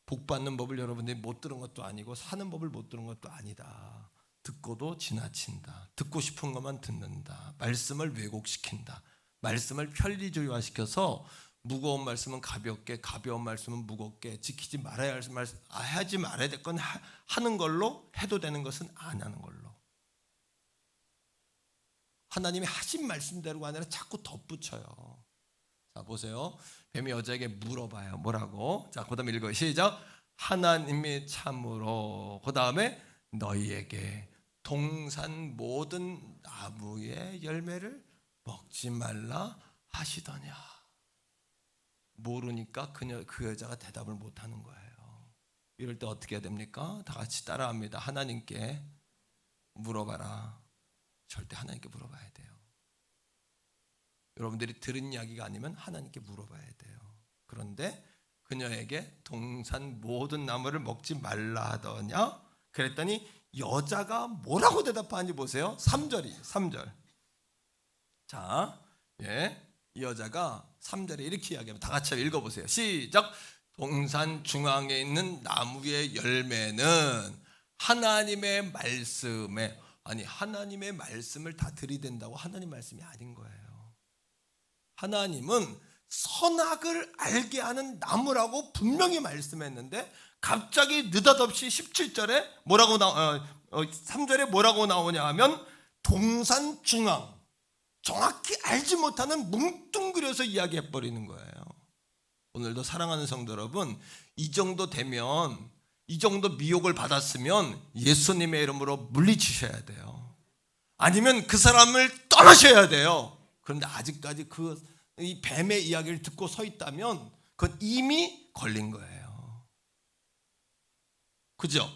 복 받는 법을 여러분들이 못 들은 것도 아니고 사는 법을 못 들은 것도 아니다. 듣고도 지나친다. 듣고 싶은 것만 듣는다. 말씀을 왜곡시킨다. 말씀을 편리주의화시켜서 무거운 말씀은 가볍게, 가벼운 말씀은 무겁게, 지키지 말아야 할 말씀, 하지 말아야 될 건 하는 걸로, 해도 되는 것은 안 하는 걸로. 하나님이 하신 말씀대로가 아니라 자꾸 덧붙여요. 자, 보세요. 뱀이 여자에게 물어봐요. 뭐라고? 자, 그 다음에 읽어요. 시작. 하나님이 참으로, 그 다음에 너희에게 동산 모든 나무의 열매를 먹지 말라 하시더냐. 모르니까 그 여자가 대답을 못하는 거예요. 이럴 때 어떻게 해야 됩니까? 다 같이 따라합니다. 하나님께 물어봐라. 절대 하나님께 물어봐야 돼요. 여러분들이 들은 이야기가 아니면 하나님께 물어봐야 돼요. 그런데 그녀에게 동산 모든 나무를 먹지 말라 하더냐? 그랬더니 여자가 뭐라고 대답하는지 보세요. 3절. 자, 이 여자가 3절에 이렇게 이야기합니다. 다 같이 읽어보세요. 시작. 동산 중앙에 있는 나무의 열매는 하나님의 말씀에, 아니 하나님의 말씀을 다 들이댄다고 하나님 말씀이 아닌 거예요. 하나님은 선악을 알게 하는 나무라고 분명히 말씀했는데 갑자기 느닷없이 17절에 뭐라고 3절에 뭐라고 나오냐 하면 동산 중앙, 정확히 알지 못하는 뭉뚱그려서 이야기해 버리는 거예요. 오늘도 사랑하는 성도 여러분, 이 정도 되면, 이 정도 미혹을 받았으면 예수님의 이름으로 물리치셔야 돼요. 아니면 그 사람을 떠나셔야 돼요. 그런데 아직까지 이 뱀의 이야기를 듣고 서 있다면 그건 이미 걸린 거예요. 그죠?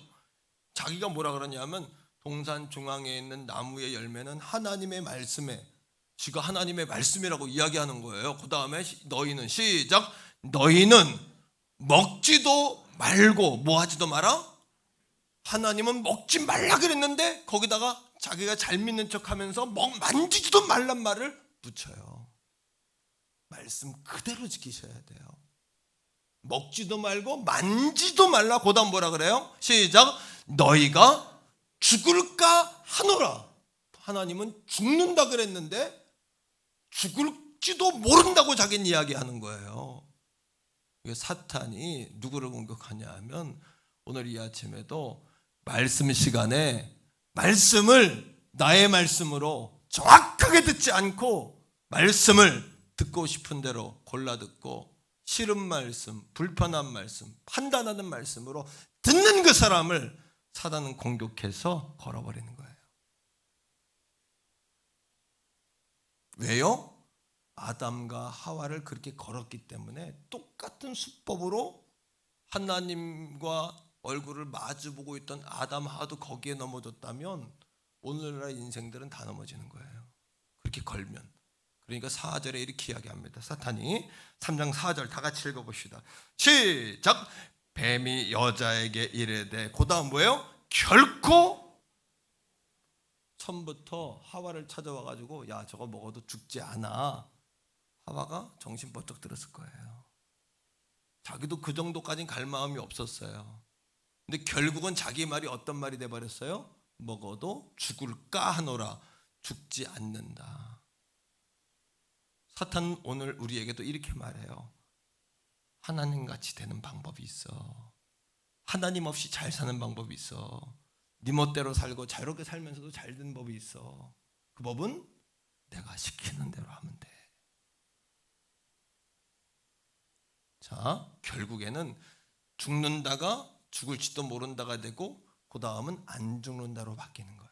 자기가 뭐라 그러냐면 동산 중앙에 있는 나무의 열매는 하나님의 말씀에, 지가 하나님의 말씀이라고 이야기하는 거예요. 그 다음에 너희는, 시작. 너희는 먹지도 말고 뭐 하지도 마라? 하나님은 먹지 말라 그랬는데 거기다가 자기가 잘 믿는 척하면서 만지지도 말란 말을 붙여요. 말씀 그대로 지키셔야 돼요. 먹지도 말고 만지도 말라. 그 다음 뭐라 그래요? 시작. 너희가 죽을까 하노라. 하나님은 죽는다 그랬는데 죽을지도 모른다고 자기는 이야기하는 거예요. 사탄이 누구를 공격하냐 하면 오늘 이 아침에도 말씀 시간에 말씀을 나의 말씀으로 정확하게 듣지 않고 말씀을 듣고 싶은 대로 골라 듣고 싫은 말씀, 불편한 말씀, 판단하는 말씀으로 듣는 그 사람을 사단은 공격해서 걸어버리는 거예요. 왜요? 아담과 하와를 그렇게 걸었기 때문에 똑같은 수법으로 하나님과 얼굴을 마주보고 있던 아담 하와도 거기에 넘어졌다면 오늘날 인생들은 다 넘어지는 거예요. 그렇게 걸면. 그러니까 4절에 이렇게 이야기합니다. 사탄이 3장 4절 다 같이 읽어봅시다. 시작. 뱀이 여자에게 이르되, 그 다음 뭐예요? 결코 처음부터 하와를 찾아와가지고 야 저거 먹어도 죽지 않아. 하와가 정신 번쩍 들었을 거예요. 자기도 그 정도까지는 갈 마음이 없었어요. 근데 결국은 자기 말이 어떤 말이 돼버렸어요? 먹어도 죽을까 하노라. 죽지 않는다. 사탄은 오늘 우리에게도 이렇게 말해요. 하나님같이 되는 방법이 있어. 하나님 없이 잘 사는 방법이 있어. 네 멋대로 살고 자유롭게 살면서도 잘 되는 법이 있어. 그 법은 내가 시키는 대로 하면 돼. 자, 결국에는 죽는다가 죽을지도 모른다가 되고 그 다음은 안 죽는다로 바뀌는 거예요.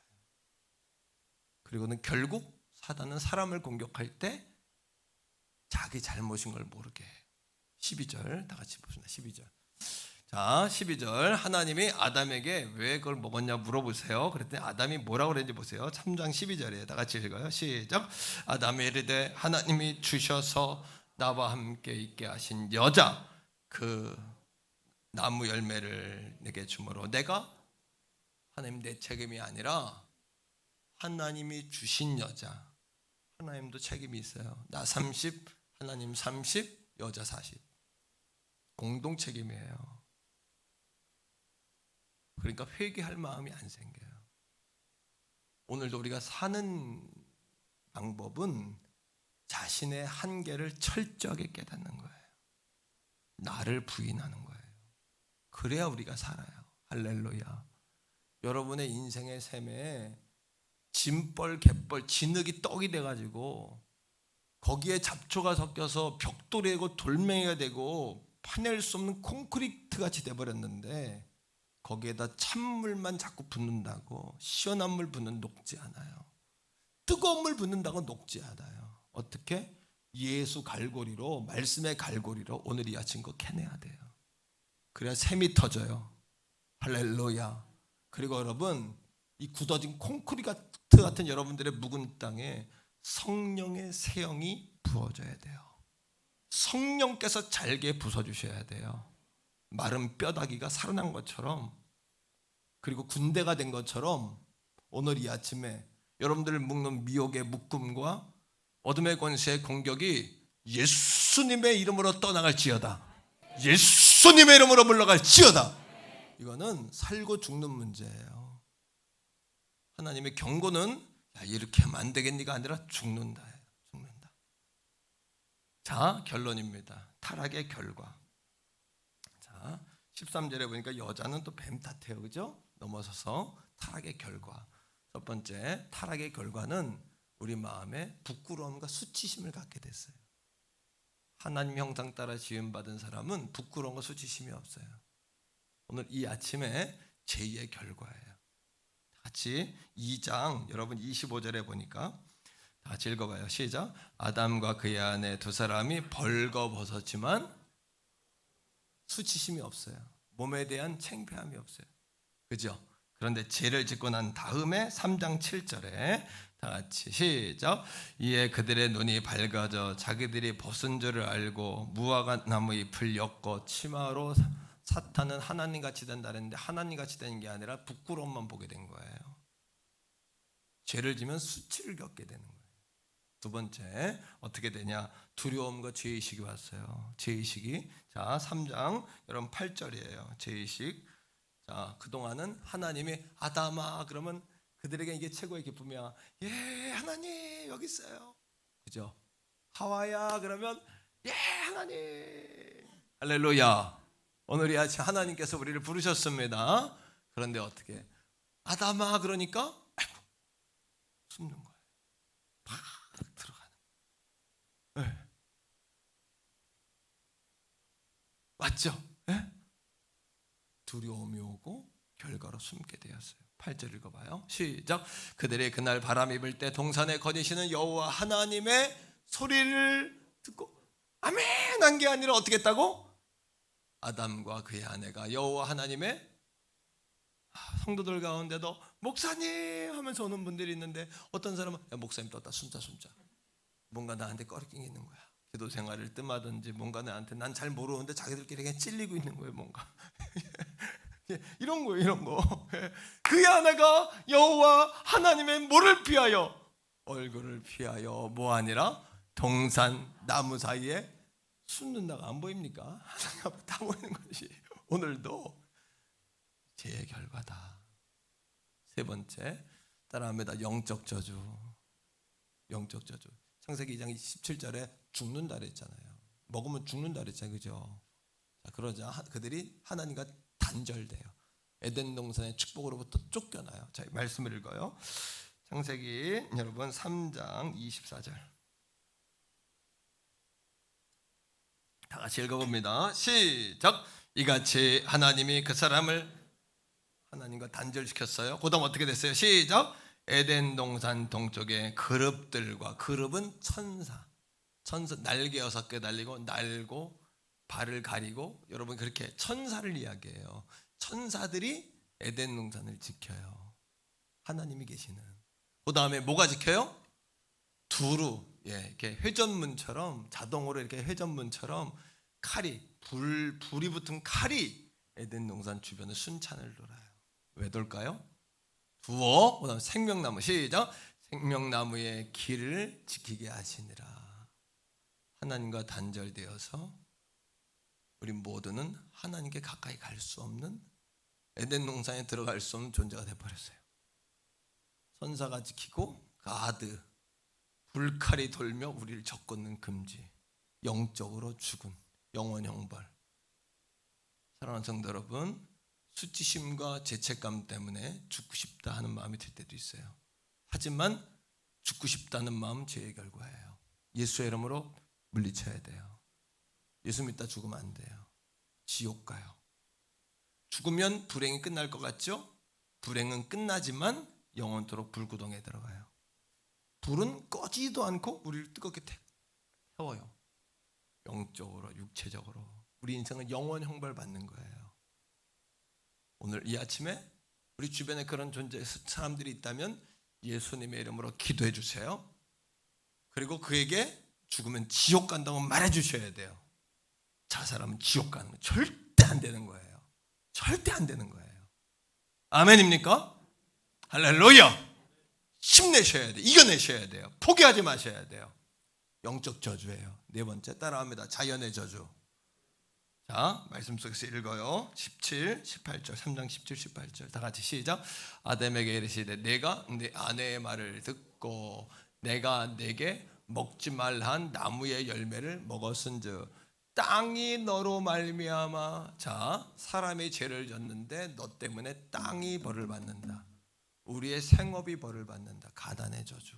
그리고는 결국 사단은 사람을 공격할 때 자기 잘못인 걸 모르게 해요. 12절 다 같이 봅시다. 12절. 자, 12절. 하나님이 아담에게 왜 그걸 먹었냐 물어보세요. 그랬더니 아담이 뭐라고 그랬는지 보세요. 3장 12절이에요. 다 같이 읽어요. 시작. 아담이 이르되 하나님이 주셔서 나와 함께 있게 하신 여자 그 나무 열매를 내게 주므로 내가, 하나님 내 책임이 아니라 하나님이 주신 여자, 하나님도 책임이 있어요. 나 30, 하나님 30, 여자 40 공동 책임이에요. 그러니까 회개할 마음이 안 생겨요. 오늘도 우리가 사는 방법은 자신의 한계를 철저하게 깨닫는 거예요. 나를 부인하는 거예요. 그래야 우리가 살아요. 할렐루야. 여러분의 인생의 셈에 짐벌, 갯벌, 진흙이 떡이 돼가지고 거기에 잡초가 섞여서 벽돌이고 돌멩이가 되고 파낼 수 없는 콘크리트 같이 돼버렸는데 거기에다 찬물만 자꾸 붓는다고 시원한 물 붓는 녹지 않아요. 뜨거운 물 붓는다고 녹지 않아요. 어떻게? 예수 갈고리로, 말씀의 갈고리로 오늘 이 아침 거 캐내야 돼요. 그래야 샘이 터져요. 할렐루야. 그리고 여러분, 이 굳어진 콘크리트 같은 여러분들의 묵은 땅에 성령의 세영이 부어져야 돼요. 성령께서 잘게 부숴주셔야 돼요. 마른 뼈다귀가 살아난 것처럼, 그리고 군대가 된 것처럼 오늘 이 아침에 여러분들을 묶는 미혹의 묶음과 어둠의 권세의 공격이 예수님의 이름으로 떠나갈지어다. 예수님의 이름으로 물러갈지어다. 이거는 살고 죽는 문제예요. 하나님의 경고는 야, 이렇게 하면 안 되겠니가 아니라 죽는다. 죽는다. 자, 결론입니다. 타락의 결과. 자, 13절에 보니까 여자는 또 뱀 탓해요. 그죠? 넘어서서 타락의 결과. 첫 번째, 타락의 결과는 우리 마음에 부끄러움과 수치심을 갖게 됐어요. 하나님 형상 따라 지음받은 사람은 부끄러움과 수치심이 없어요. 오늘 이 아침에 제2의 결과예요. 같이 2장 여러분 25절에 보니까 다 같이 읽어봐요. 시작. 아담과 그의 아내 두 사람이 벌거벗었지만 수치심이 없어요. 몸에 대한 창피함이 없어요. 그죠? 그런데 죄를 짓고 난 다음에 3장 7절에 다 같이 시작. 이에 그들의 눈이 밝아져 자기들이 벗은 줄을 알고 무화과 나무 잎을 엮어 치마로 사탄은 하나님같이 된다는데 하나님같이 되는 게 아니라 부끄러움만 보게 된 거예요. 죄를 지면 수치를 겪게 되는 거예요. 두 번째 어떻게 되냐? 두려움과 죄의식이 왔어요. 죄의식이 자 3장 여러분 8절이에요. 죄의식. 자 그동안은 하나님이 아담아 그러면 그들에게 이게 최고의 기쁨이야. 예 하나님 여기 있어요. 그죠? 하와야 그러면 예 하나님 할렐루야. 오늘 이 아침 하나님께서 우리를 부르셨습니다. 그런데 어떻게 아담아 그러니까 아이고, 숨는 거예요. 팍 들어가는 거예요. 네. 맞죠? 네? 두려움이 오고 결과로 숨게 되었어요. 8절 읽어봐요. 시작. 그들이 그날 바람이 불 때 동산에 거니시는 여호와 하나님의 소리를 듣고 아멘 한 게 아니라 어떻게 했다고? 아담과 그의 아내가 여호와 하나님의 성도들 가운데도 목사님 하면서 오는 분들이 있는데 어떤 사람은 야, 목사님 떴다 숨자 뭔가 나한테 꺼리끼는 있는 거야. 기도 생활을 뜸하든지 뭔가 나한테 난 잘 모르는데 자기들끼리 그냥 찔리고 있는 거예요. 뭔가 이런 거예요. 이런 거. 그의 아내가 여호와 하나님의 뭐를 피하여 얼굴을 피하여 뭐 아니라 동산 나무 사이에 숨는다가 안 보입니까? 하나님 앞에 다 보이는 것이 오늘도 죄의 결과다. 세 번째 따라합니다. 영적 저주. 영적 저주. 창세기 2장 17절에 죽는다 그랬잖아요. 먹으면 죽는다 그랬잖아요. 그죠? 자, 그러자 그들이 하나님과 단절돼요. 에덴 동산의 축복으로부터 쫓겨나요. 자, 말씀을 읽어요. 창세기 여러분 3장 24절. 다 같이 읽어봅니다. 시작. 이같이 하나님이 그 사람을 하나님과 단절시켰어요. 그 다음 어떻게 됐어요? 시작. 에덴 동산 동쪽에 그룹들과 그룹은 천사 날개 6개 달리고 날고 발을 가리고 여러분 그렇게 천사를 이야기해요. 천사들이 에덴 동산을 지켜요. 하나님이 계시는. 그 다음에 뭐가 지켜요? 두루 이렇게 회전문처럼 자동으로 이렇게 회전문처럼 칼이 불이 붙은 칼이 에덴 동산 주변을 순찬을 돌아요. 왜 돌까요? 두어 그다음 생명나무 시작. 생명나무의 길을 지키게 하시니라. 하나님과 단절되어서 우리 모두는 하나님께 가까이 갈 수 없는 에덴 동산에 들어갈 수 없는 존재가 되어버렸어요. 천사가 지키고 가드 불칼이 돌며 우리를 적꽂는 금지, 영적으로 죽은 영원 형벌. 사랑하는 성도 여러분, 수치심과 죄책감 때문에 죽고 싶다 하는 마음이 들 때도 있어요. 하지만 죽고 싶다는 마음 죄의 결과예요. 예수의 이름으로 물리쳐야 돼요. 예수 믿다 죽으면 안 돼요. 지옥 가요. 죽으면 불행이 끝날 것 같죠? 불행은 끝나지만 영원토록 불구덩이에 들어가요. 불은 꺼지도 않고 우리를 뜨겁게 태워요. 영적으로, 육체적으로. 우리 인생은 영원 형벌 받는 거예요. 오늘 이 아침에 우리 주변에 그런 존재 사람들이 있다면 예수님의 이름으로 기도해 주세요. 그리고 그에게 죽으면 지옥 간다고 말해 주셔야 돼요. 저 사람은 지옥 가는 거 절대 안 되는 거예요. 절대 안 되는 거예요. 아멘입니까? 할렐루야. 힘내셔야 돼요. 이겨내셔야 돼요. 포기하지 마셔야 돼요. 영적 저주예요. 네 번째 따라합니다. 자연의 저주. 자, 말씀 속에서 읽어요. 17, 18절, 3장 17, 18절 다 같이 시작. 아담에게 이르시되 내가 네 아내의 말을 듣고 내가 내게 먹지 말한 나무의 열매를 먹었은즉 땅이 너로 말미암아. 자, 사람이 죄를 졌는데 너 때문에 땅이 벌을 받는다. 우리의 생업이 벌을 받는다. 가난의 저주.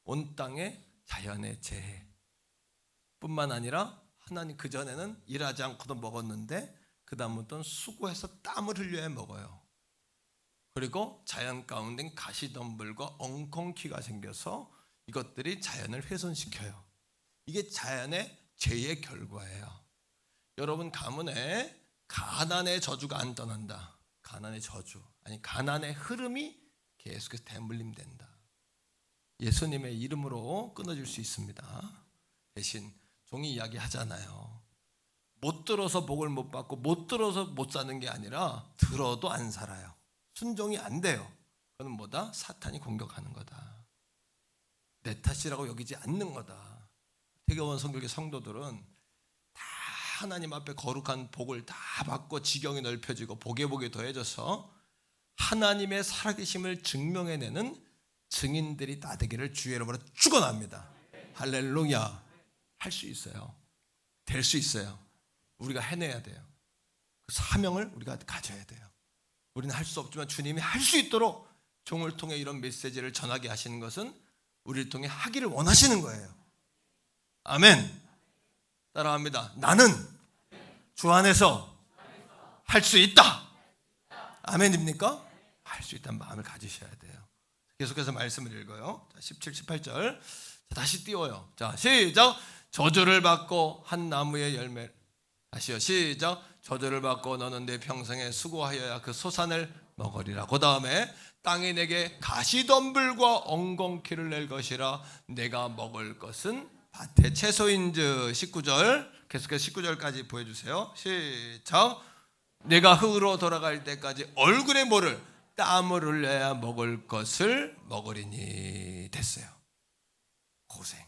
온 땅에 자연의 재해 뿐만 아니라 하나님 그전에는 일하지 않고도 먹었는데 그 다음부터는 수고해서 땀을 흘려야 먹어요. 그리고 자연 가운데 가시덤불과 엉겅퀴가 생겨서 이것들이 자연을 훼손시켜요. 이게 자연의 죄의 결과예요. 여러분 가문에 가난의 저주가 안 떠난다. 가난의 저주, 아니 가난의 흐름이 계속해서 대물림된다. 예수님의 이름으로 끊어질 수 있습니다. 대신 종이 이야기 하잖아요. 못 들어서 복을 못 받고 못 들어서 못 사는 게 아니라 들어도 안 살아요. 순종이 안 돼요. 그건 뭐다? 사탄이 공격하는 거다. 내 탓이라고 여기지 않는 거다. 태교원 성교계 성도들은 다 하나님 앞에 거룩한 복을 다 받고 지경이 넓혀지고 복에 복에 더해져서 하나님의 살아계심을 증명해내는 증인들이 다 되기를 주의 이름으로 축원합니다. 할렐루야. 할 수 있어요. 될 수 있어요. 우리가 해내야 돼요. 그 사명을 우리가 가져야 돼요. 우리는 할 수 없지만 주님이 할 수 있도록 종을 통해 이런 메시지를 전하게 하시는 것은 우리를 통해 하기를 원하시는 거예요. 아멘. 따라합니다. 나는 주 안에서 할 수 있다. 아멘입니까? 할 수 있다는 마음을 가지셔야 돼요. 계속해서 말씀을 읽어요. 17, 18절 다시 띄워요. 자, 시작. 저주를 받고 한 나무의 열매. 다시요. 시작. 저주를 받고 너는 내 평생에 수고하여야 그 소산을 먹으리라. 그 다음에 땅이 내게 가시덤불과 엉겅퀴를 낼 것이라. 내가 먹을 것은 밭의 채소인즉. 19절 계속해서 19절까지 보여주세요. 시작. 내가 흙으로 돌아갈 때까지 얼굴에 뭐를 땀을 흘려야 먹을 것을 먹으리니. 됐어요. 고생,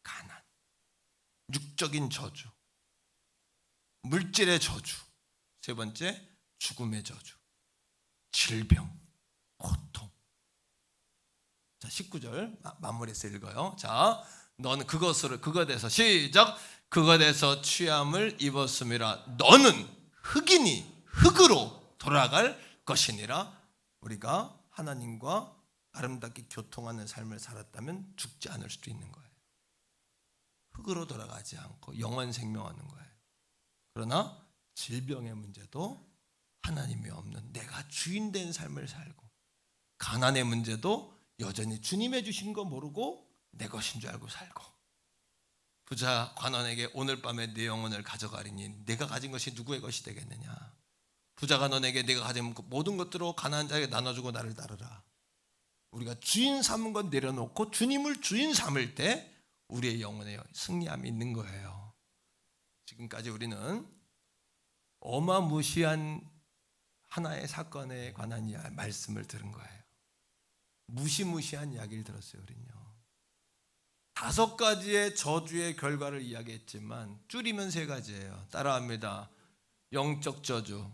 가난, 육적인 저주, 물질의 저주, 세 번째 죽음의 저주, 질병, 고통. 자, 19절 마무리해서 읽어요. 자, 너는 그것에서 시작. 그것에서 취함을 입었음이라. 너는 흙이니 흙으로 돌아갈 것이니라. 우리가 하나님과 아름답게 교통하는 삶을 살았다면 죽지 않을 수도 있는 거예요. 흙으로 돌아가지 않고 영원 생명하는 거예요. 그러나 질병의 문제도 하나님이 없는 내가 주인 된 삶을 살고, 가난의 문제도 여전히 주님의 주신 거 모르고 내 것인 줄 알고 살고, 부자 관원에게 오늘 밤에 내 영혼을 가져가리니 내가 가진 것이 누구의 것이 되겠느냐. 부자가 너에게 내가 가진 모든 것들로 가난한 자에게 나눠주고 나를 따르라. 우리가 주인 삼은 건 내려놓고 주님을 주인 삼을 때 우리의 영혼에 승리함이 있는 거예요. 지금까지 우리는 어마무시한 하나의 사건에 관한 말씀을 들은 거예요. 무시무시한 이야기를 들었어요. 우리는요. 5가지의 저주의 결과를 이야기했지만 줄이면 3가지예요. 따라합니다. 영적 저주,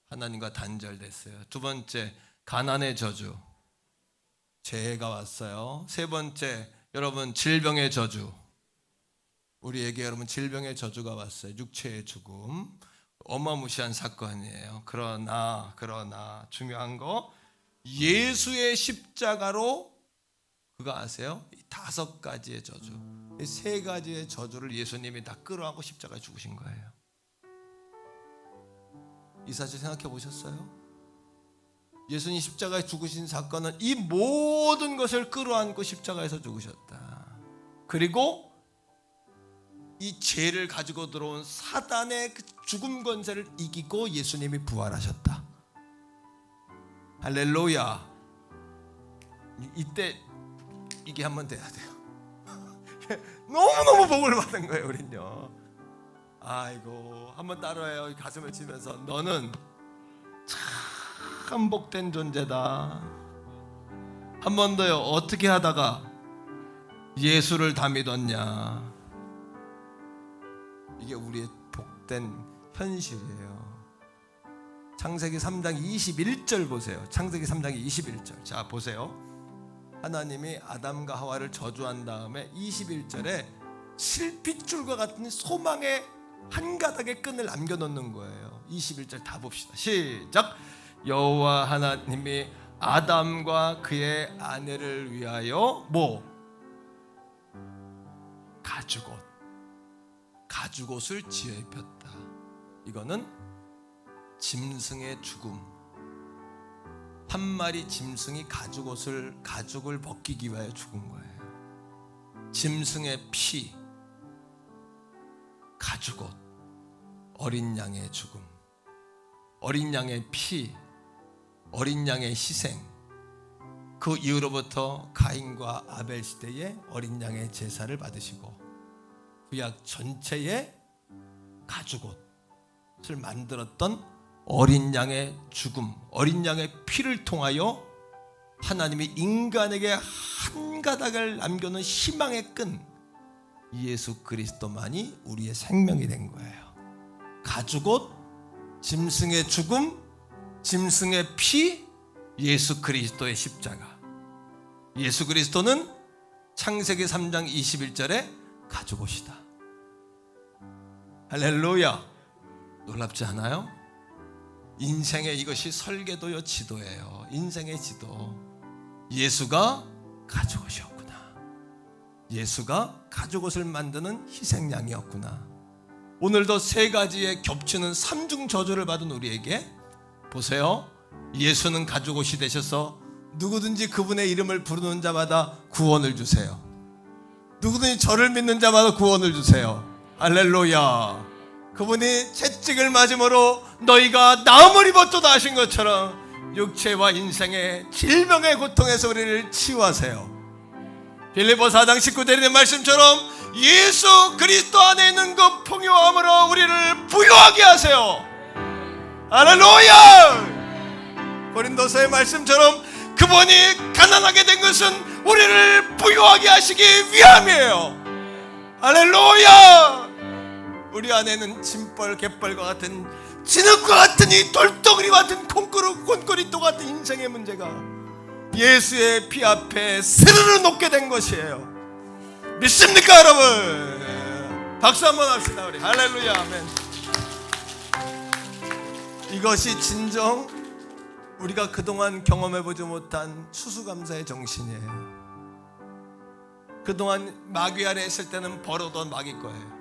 하나님과 단절됐어요. 두 번째, 가난의 저주, 죄가 왔어요. 세 번째, 여러분 질병의 저주. 우리에게 여러분 질병의 저주가 왔어요. 육체의 죽음. 어마무시한 사건이에요. 그러나 중요한 거, 예수의 십자가로 그거 아세요? 이 5가지의 저주, 이 3가지의 저주를 예수님이 다 끌어안고 십자가에 죽으신 거예요. 이 사실 생각해 보셨어요? 예수님 십자가에 죽으신 사건은 이 모든 것을 끌어안고 십자가에서 죽으셨다. 그리고 이 죄를 가지고 들어온 사단의 그 죽음 권세를 이기고 예수님이 부활하셨다. 할렐루야. 이때 이게 한번 돼야 돼요. 너무너무 복을 받은 거예요, 우린요. 아이고, 한번 따라해요. 가슴을 치면서 너는 참 복된 존재다. 한 번 더요. 어떻게 하다가 예수를 다 믿었냐. 이게 우리의 복된 현실이에요. 창세기 3장 21절 보세요. 창세기 3장 21절. 자, 보세요. 하나님이 아담과 하와를 저주한 다음에 21절에 실핏줄과 같은 소망의 한 가닥의 끈을 남겨놓는 거예요. 21절 다 봅시다. 시작. 여호와 하나님이 아담과 그의 아내를 위하여 가죽옷을 지어 입혔다. 이거는 짐승의 죽음. 한 마리 짐승이 가죽을 벗기기 위하여 죽은 거예요. 짐승의 피, 가죽옷, 어린 양의 죽음, 어린 양의 피, 어린 양의 희생. 그 이후로부터 가인과 아벨 시대에 어린 양의 제사를 받으시고 구약 전체의 가죽옷을 만들었던 어린 양의 죽음, 어린 양의 피를 통하여 하나님이 인간에게 한 가닥을 남겨놓은 희망의 끈, 예수 그리스도만이 우리의 생명이 된 거예요. 가죽옷, 짐승의 죽음, 짐승의 피, 예수 그리스도의 십자가. 예수 그리스도는 창세기 3장 21절에 가죽옷이다. 할렐루야. 놀랍지 않아요? 인생의 이것이 설계도요, 지도예요. 인생의 지도. 예수가 가죽옷이었구나. 예수가 가죽옷을 만드는 희생양이었구나. 오늘도 3가지의 겹치는 3중 저주를 받은 우리에게 보세요. 예수는 가죽옷이 되셔서 누구든지 그분의 이름을 부르는 자마다 구원을 주세요. 누구든지 저를 믿는 자마다 구원을 주세요. 할렐루야. 그분이 채찍을 맞음으로 너희가 나음을 입었도다 하신 것처럼 육체와 인생의 질병의 고통에서 우리를 치유하세요. 빌립보 4장 19절에 있는 말씀처럼 예수 그리스도 안에 있는 그 풍요함으로 우리를 부유하게 하세요. 할렐루야. 고린도서의 말씀처럼 그분이 가난하게 된 것은 우리를 부유하게 하시기 위함이에요. 할렐루야. 우리 안에는 짐벌 갯벌과 같은 진흙과 같은 이 돌덩어리 같은 콘크리트 같은 인생의 문제가 예수의 피 앞에 스르르 녹게 된 것이에요. 믿습니까 여러분? 박수 한번 합시다 우리. 할렐루야. 아멘. 이것이 진정 우리가 그동안 경험해보지 못한 추수감사의 정신이에요. 그동안 마귀 아래 있을 때는 벌어던 마귀 거예요.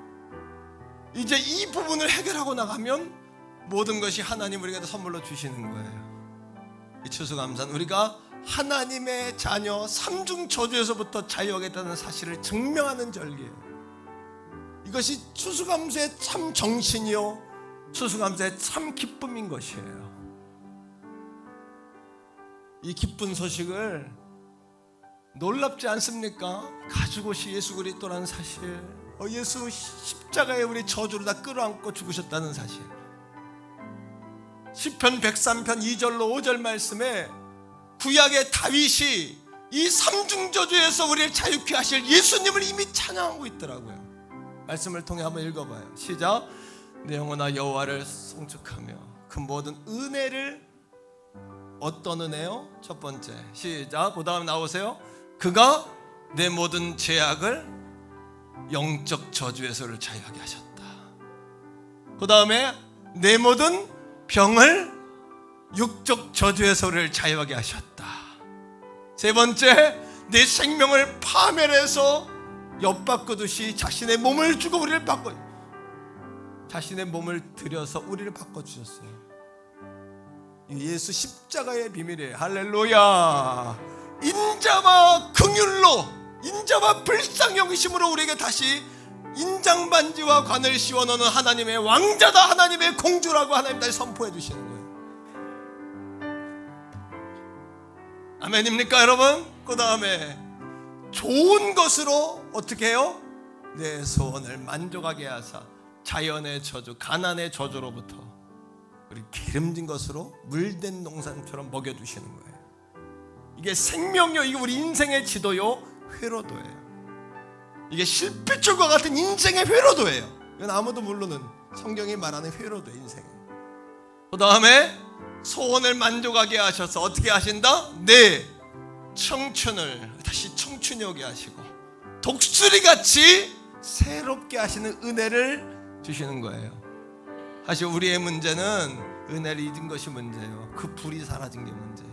이제 이 부분을 해결하고 나가면 모든 것이 하나님 우리에게 선물로 주시는 거예요. 이 추수감사는 우리가 하나님의 자녀 3중 저주에서부터 자유하겠다는 사실을 증명하는 절기예요. 이것이 추수감사의 참 정신이요, 추수감사의 참 기쁨인 것이에요. 이 기쁜 소식을 놀랍지 않습니까? 가죽옷이 예수 그리스도라는 사실, 예수 십자가에 우리 저주를 다 끌어안고 죽으셨다는 사실. 시편 103편 2절로 5절 말씀에 구약의 다윗이 이 3중 저주에서 우리를 자유케 하실 예수님을 이미 찬양하고 있더라고요. 말씀을 통해 한번 읽어봐요. 시작. 내 영혼아 여호와를 송축하며 그 모든 은혜를 어떤 은혜요? 첫 번째 시작. 그 다음 나오세요. 그가 내 모든 죄악을 영적 저주에서를 자유하게 하셨다. 그 다음에 내 모든 병을 육적 저주에서를 자유하게 하셨다. 세 번째, 내 생명을 파멸해서 엿바꾸듯이 자신의 몸을 주고 우리를 바꿔, 자신의 몸을 들여서 우리를 바꿔주셨어요. 예수 십자가의 비밀이에요. 할렐루야. 인자와 긍휼로, 인자와 불쌍히 여기심으로 우리에게 다시 인장반지와 관을 씌워넣는 하나님의 왕자다, 하나님의 공주라고 하나님 다시 선포해 주시는 거예요. 아멘입니까 여러분? 그 다음에 좋은 것으로 어떻게 해요? 내 소원을 만족하게 하사 자연의 저주, 가난의 저주로부터 우리 기름진 것으로 물된 농산처럼 먹여주시는 거예요. 이게 생명요, 이게 우리 인생의 지도요, 회로도예요. 이게 실핏줄과 같은 인생의 회로도예요. 이건 아무도 모르는 성경이 말하는 회로도 인생. 그 다음에 소원을 만족하게 하셔서 어떻게 하신다? 내 청춘을 다시 청춘이 오게 하시고 독수리같이 새롭게 하시는 은혜를 주시는 거예요. 사실 우리의 문제는 은혜를 잊은 것이 문제예요. 그 불이 사라진 게 문제예요.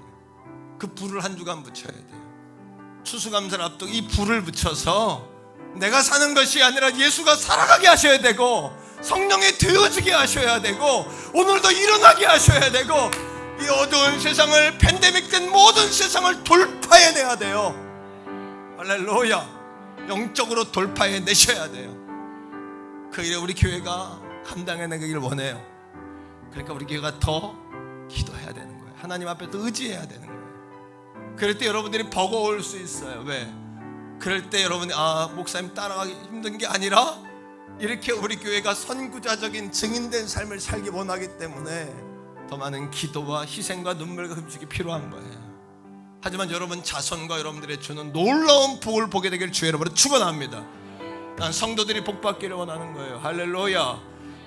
그 불을 한 주간 붙여야 돼요. 추수감사를 앞두고 이 불을 붙여서 내가 사는 것이 아니라 예수가 살아가게 하셔야 되고 성령이 되어지게 하셔야 되고 오늘도 일어나게 하셔야 되고 이 어두운 세상을, 팬데믹된 모든 세상을 돌파해내야 돼요. 할렐루야. 영적으로 돌파해내셔야 돼요. 그 일에 우리 교회가 감당해내기를 원해요. 그러니까 우리 교회가 더 기도해야 되는 거예요. 하나님 앞에 더 의지해야 되는 거예요. 그럴 때 여러분들이 버거울 수 있어요. 왜? 그럴 때 여러분이 목사님 따라가기 힘든 게 아니라 이렇게 우리 교회가 선구자적인 증인된 삶을 살기 원하기 때문에 더 많은 기도와 희생과 눈물과 흠식이 필요한 거예요. 하지만 여러분 자손과 여러분들의 주는 놀라운 복을 보게 되길 주의 이름으로 축원합니다. 난 성도들이 복받기를 원하는 거예요. 할렐루야.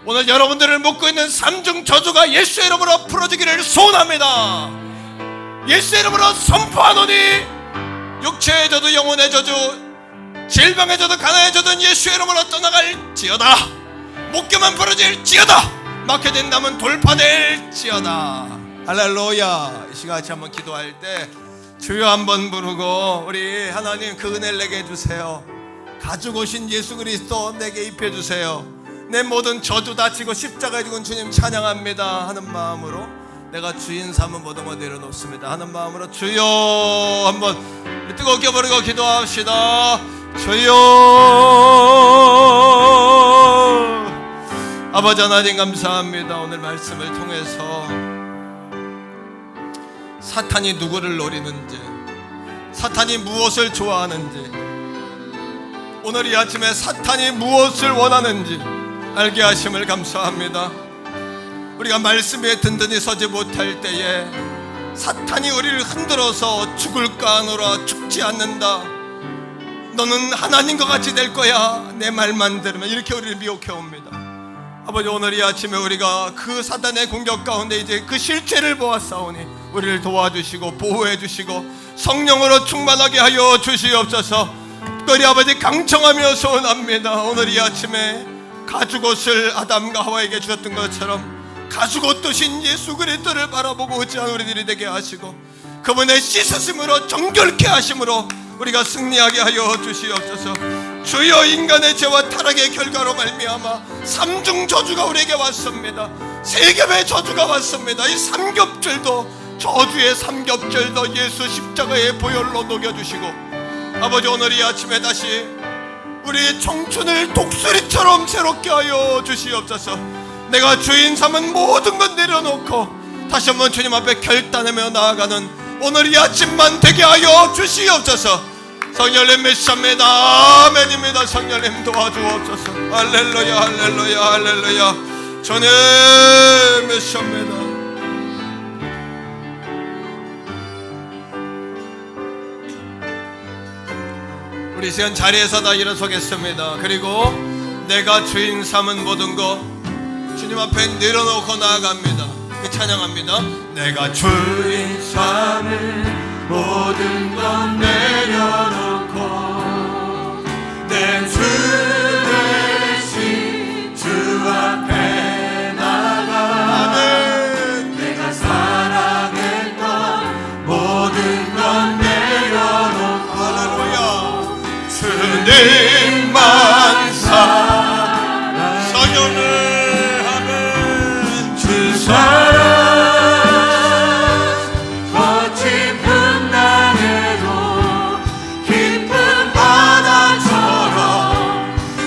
오늘 여러분들을 묶고 있는 삼중 저주가 예수의 이름으로 풀어지기를 소원합니다. 예수의 이름으로 선포하노니 육체의 저주, 영혼의 저주, 질병의 저주, 가난의 저주는 예수의 이름으로 떠나갈지어다. 목교만 부러질지어다. 막혀진 담은 돌파될지어다. 할렐루야. 이 시간 같이 한번 기도할 때 주여 한번 부르고 우리 하나님 그 은혜를 내게 주세요. 가지고 오신 예수 그리스도 내게 입혀주세요. 내 모든 저주 다치고 십자가에 죽은 주님 찬양합니다 하는 마음으로 내가 주인 삼은 모든 것 내려놓습니다 하는 마음으로 주여 한번 뜨겁게 부르고 기도합시다. 주여. 아버지 하나님 감사합니다. 오늘 말씀을 통해서 사탄이 누구를 노리는지, 사탄이 무엇을 좋아하는지, 오늘 이 아침에 사탄이 무엇을 원하는지 알게 하심을 감사합니다. 우리가 말씀에 든든히 서지 못할 때에 사탄이 우리를 흔들어서 죽을까 하노라, 죽지 않는다, 너는 하나님과 같이 될 거야, 내 말만 들으면, 이렇게 우리를 미혹해 옵니다. 아버지 오늘 이 아침에 우리가 그 사탄의 공격 가운데 이제 그 실체를 보았사오니 우리를 도와주시고 보호해 주시고 성령으로 충만하게 하여 주시옵소서. 특별히 아버지 강청하며 소원합니다. 오늘 이 아침에 가죽옷을 아담과 하와에게 주셨던 것처럼 가죽옷 되신 예수 그리스도를 바라보고 의지한 우리들이 되게 하시고 그분의 씻으심으로 정결케 하심으로 우리가 승리하게 하여 주시옵소서. 주여, 인간의 죄와 타락의 결과로 말미암아 삼중 저주가 우리에게 왔습니다. 세 겹의 저주가 왔습니다. 이 삼겹줄도, 저주의 삼겹줄도 예수 십자가의 보혈로 녹여주시고 아버지 오늘 이 아침에 다시 우리의 청춘을 독수리처럼 새롭게 하여 주시옵소서. 내가 주인 삼은 모든 것 내려놓고 다시 한번 주님 앞에 결단하며 나아가는 오늘 이 아침만 되게 하여 주시옵소서. 성령님 믿습니다. 아멘입니다. 성령님 도와주옵소서. 할렐루야 할렐루야 할렐루야. 주님 믿습니다. 우리 시간 자리에서 다 일어서겠습니다. 그리고 내가 주인 삼은 모든 것 주님 앞에 내려놓고 나아갑니다. 함께 찬양합니다. 내가 주인 삼을 모든 건 내려놓고 내 주 대신 주 앞에 나가 내가 사랑했던 모든 건 내려놓고 할렐루야 주님만 사랑을 하면 주 사랑 거친 풍랑에도 깊은 바다처럼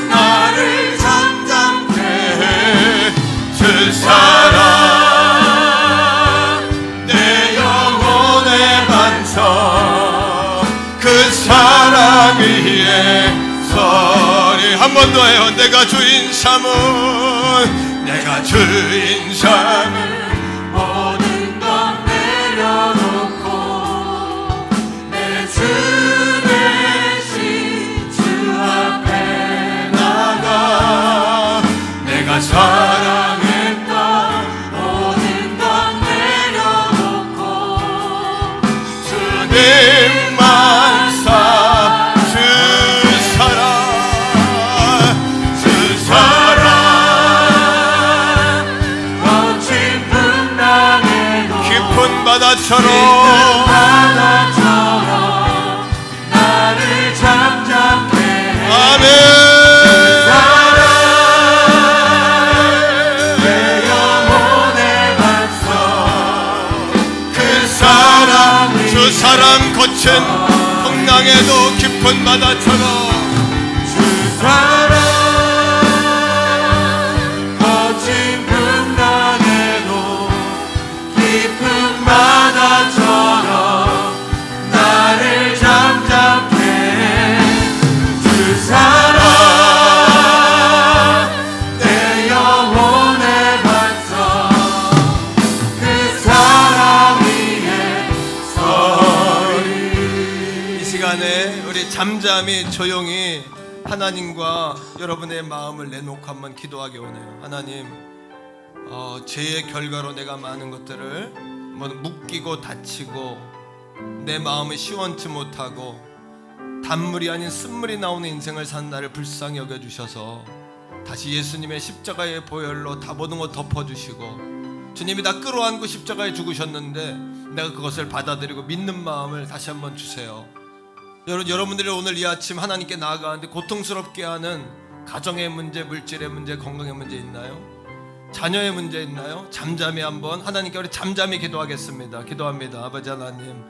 나를 잠잠케 해 주 사랑 내 영혼의 반석 그 사랑 위에 서리 한 번 더 해요. 내가 주인 삼은 내가 주인 삼은 모든 건 내려놓고 내 주 대신 주 앞에 나가 내가 사랑했던 모든 건 내려놓고 주님만 주 사랑 깊은 바다처럼 나를 잠잠케 해 아멘 내 영혼의 반석 그 사랑 주 사랑 거친 풍랑에도 깊은 바다처럼 주 사랑 거친 풍랑에도 깊은 바다처럼 나를 잠잠케 주 사랑 내 영혼의 반석 그 사랑 위에 서리 이 시간에 우리 잠잠히 조용히 하나님과 여러분의 마음을 내놓고 한번 기도하기 원해요. 하나님 죄의 결과로 내가 많은 것들을 묶이고 다치고 내 마음을 시원치 못하고 단물이 아닌 쓴물이 나오는 인생을 산 나를 불쌍히 여겨주셔서 다시 예수님의 십자가의 보혈로 다 모든 것 덮어주시고 주님이 다 끌어안고 십자가에 죽으셨는데 내가 그것을 받아들이고 믿는 마음을 다시 한번 주세요. 여러분들이 오늘 이 아침 하나님께 나아가는데 고통스럽게 하는 가정의 문제, 물질의 문제, 건강의 문제 있나요? 자녀의 문제 있나요? 잠잠히 한번 하나님께 우리 잠잠히 기도하겠습니다. 기도합니다. 아버지 하나님,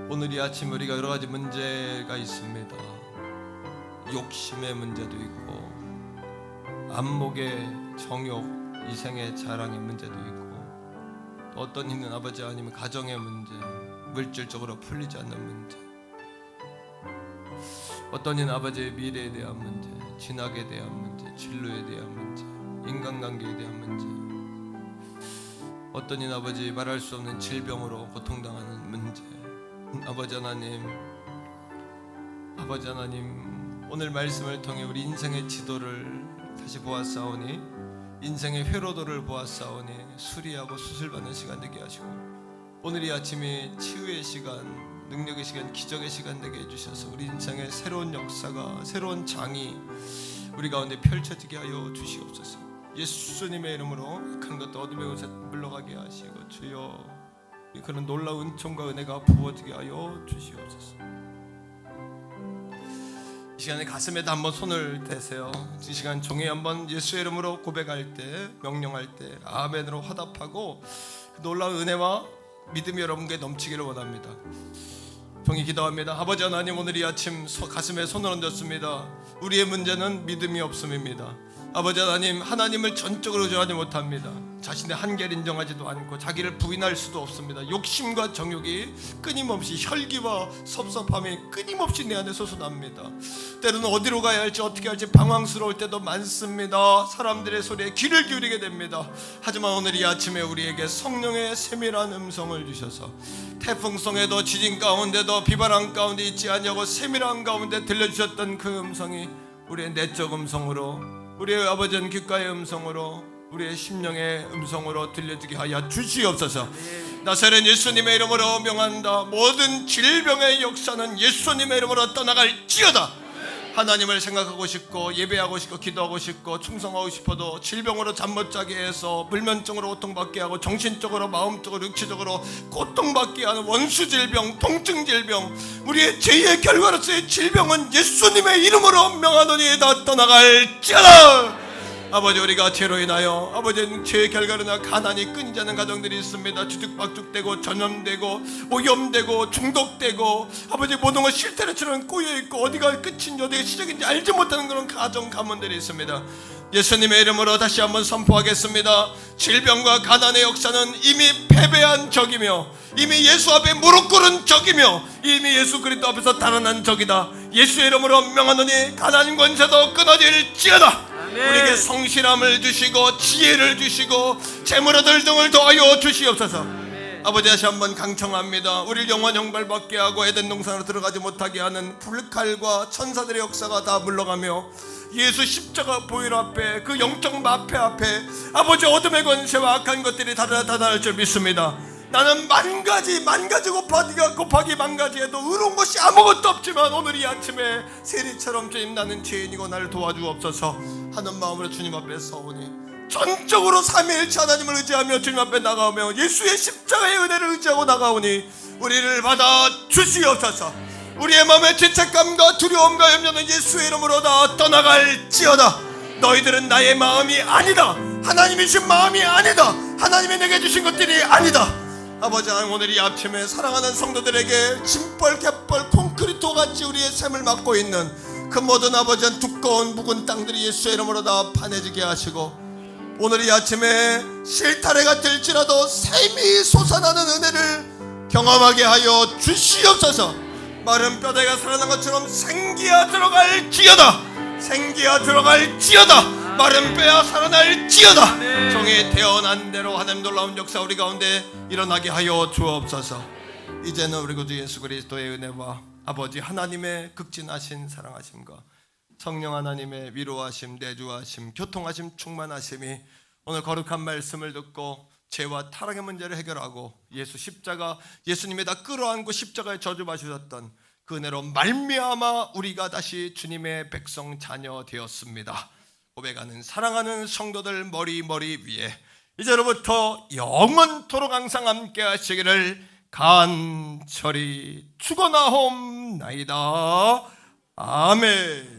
오늘 이 아침 우리가 여러 가지 문제가 있습니다. 욕심의 문제도 있고 안목의 정욕, 이생의 자랑의 문제도 있고 또 어떤 있는 아버지 하나님은 가정의 문제, 물질적으로 풀리지 않는 문제, 어떤 이는 아버지의 미래에 대한 문제, 진학에 대한 문제, 진로에 대한 문제, 인간관계에 대한 문제, 어떤 이는 아버지 말할 수 없는 질병으로 고통당하는 문제. 아버지 하나님 오늘 말씀을 통해 우리 인생의 지도를 다시 보았사오니 인생의 회로도를 보았사오니 수리하고 수술받는 시간 되게 하시고 오늘 이 아침이 치유의 시간, 능력의 시간, 기적의 시간 되게 해주셔서 우리 인생의 새로운 역사가, 새로운 장이 우리 가운데 펼쳐지게 하여 주시옵소서. 예수님의 이름으로 큰 것도 어둠의 곳에 물러가게 하시고 주여 그런 놀라운 은총과 은혜가 부어지게 하여 주시옵소서. 이 시간에 가슴에다 한번 손을 대세요. 이 시간 종이 한번 예수의 이름으로 고백할 때, 명령할 때 아멘으로 화답하고 그 놀라운 은혜와 믿음이 여러분께 넘치기를 원합니다. 종이 기도합니다. 아버지 하나님, 오늘 이 아침 가슴에 손을 얹었습니다. 우리의 문제는 믿음이 없음입니다. 아버지 하나님, 하나님을 전적으로 의존하지 못합니다. 자신의 한계를 인정하지도 않고 자기를 부인할 수도 없습니다. 욕심과 정욕이 끊임없이, 혈기와 섭섭함이 끊임없이 내 안에 솟아납니다. 때로는 어디로 가야 할지 어떻게 할지 방황스러울 때도 많습니다. 사람들의 소리에 귀를 기울이게 됩니다. 하지만 오늘 이 아침에 우리에게 성령의 세밀한 음성을 주셔서 태풍성에도 지진 가운데도 비바람 가운데 있지 아니하고 세밀한 가운데 들려주셨던 그 음성이 우리의 내적 음성으로, 우리의 아버지는 귓가의 음성으로 우리의 심령의 음성으로 들려주게 하여 주시옵소서. 나사렛 예수님의 이름으로 명한다. 모든 질병의 역사는 예수님의 이름으로 떠나갈지어다. 하나님을 생각하고 싶고 예배하고 싶고 기도하고 싶고 충성하고 싶어도 질병으로 잠 못 자게 해서 불면증으로 고통받게 하고 정신적으로 마음적으로 육체적으로 고통받게 하는 원수 질병, 통증 질병, 우리의 죄의 결과로서의 질병은 예수님의 이름으로 명하노니 다 떠나갈지어다. 아버지, 우리가 죄로 인하여 아버지 죄의 결과로 인하여 가난이 끊이지 않는 가정들이 있습니다. 주택박죽되고 전염되고 오염되고 중독되고 아버지 모든 것 실태로처럼 꼬여있고 어디가 끝인지 어디가 시작인지 알지 못하는 그런 가정 가문들이 있습니다. 예수님의 이름으로 다시 한번 선포하겠습니다. 질병과 가난의 역사는 이미 패배한 적이며 이미 예수 앞에 무릎 꿇은 적이며 이미 예수 그리스도 앞에서 달아난 적이다. 예수의 이름으로 명하노니 가난 권세도 끊어질지어다. 우리에게 성실함을 주시고 지혜를 주시고 재물 얻을 등을 더하여 주시옵소서. 아버지, 다시 한번 강청합니다. 우리를 영원 형벌받게 하고 에덴 동산으로 들어가지 못하게 하는 불칼과 천사들의 역사가 다 물러가며 예수 십자가 보혈 앞에 그 영적 마패 앞에 아버지 어둠의 권세와 악한 것들이 다다를 줄 믿습니다. 나는 만 가지 곱하기 만 가지 해도 의로운 것이 아무것도 없지만 오늘 이 아침에 세리처럼 주님 나는 죄인이고 나를 도와주옵소서 하는 마음으로 주님 앞에 서오니 전적으로 삼위일체 하나님을 의지하며 주님 앞에 나가오며 예수의 십자가의 은혜를 의지하고 나가오니 우리를 받아 주시옵소서. 우리의 마음의 죄책감과 두려움과 염려는 예수의 이름으로 다 떠나갈지어다. 너희들은 나의 마음이 아니다. 하나님이신 마음이 아니다. 하나님이 내게 주신 것들이 아니다. 아버지, 오늘 이 아침에 사랑하는 성도들에게 짐벌 갯벌 콘크리트 같이 우리의 샘을 막고 있는 그 모든 아버지 두꺼운 묵은 땅들이 예수의 이름으로 다 파내지게 하시고 오늘 이 아침에 실타래가 될지라도 샘이 솟아나는 은혜를 경험하게 하여 주시옵소서. 마른 뼈대가 살아난 것처럼 생기야 들어갈지어다. 생기야 들어갈지어다. 마른 뼈야 살아날지어다. 종이 태어난 대로 하나님 놀라운 역사 우리 가운데 일어나게 하여 주옵소서. 이제는 우리 구주 예수 그리스도의 은혜와 아버지 하나님의 극진하신 사랑하심과 성령 하나님의 위로하심, 내주하심, 교통하심, 충만하심이 오늘 거룩한 말씀을 듣고 죄와 타락의 문제를 해결하고 예수 십자가 예수님이 다 끌어안고 십자가에 저주받으셨던 그 은혜로 말미암아 우리가 다시 주님의 백성 자녀 되었습니다. 고백하는 사랑하는 성도들 머리 위에 이제로부터 영원토록 항상 함께 하시기를 간절히 축원하옵나이다. 아멘.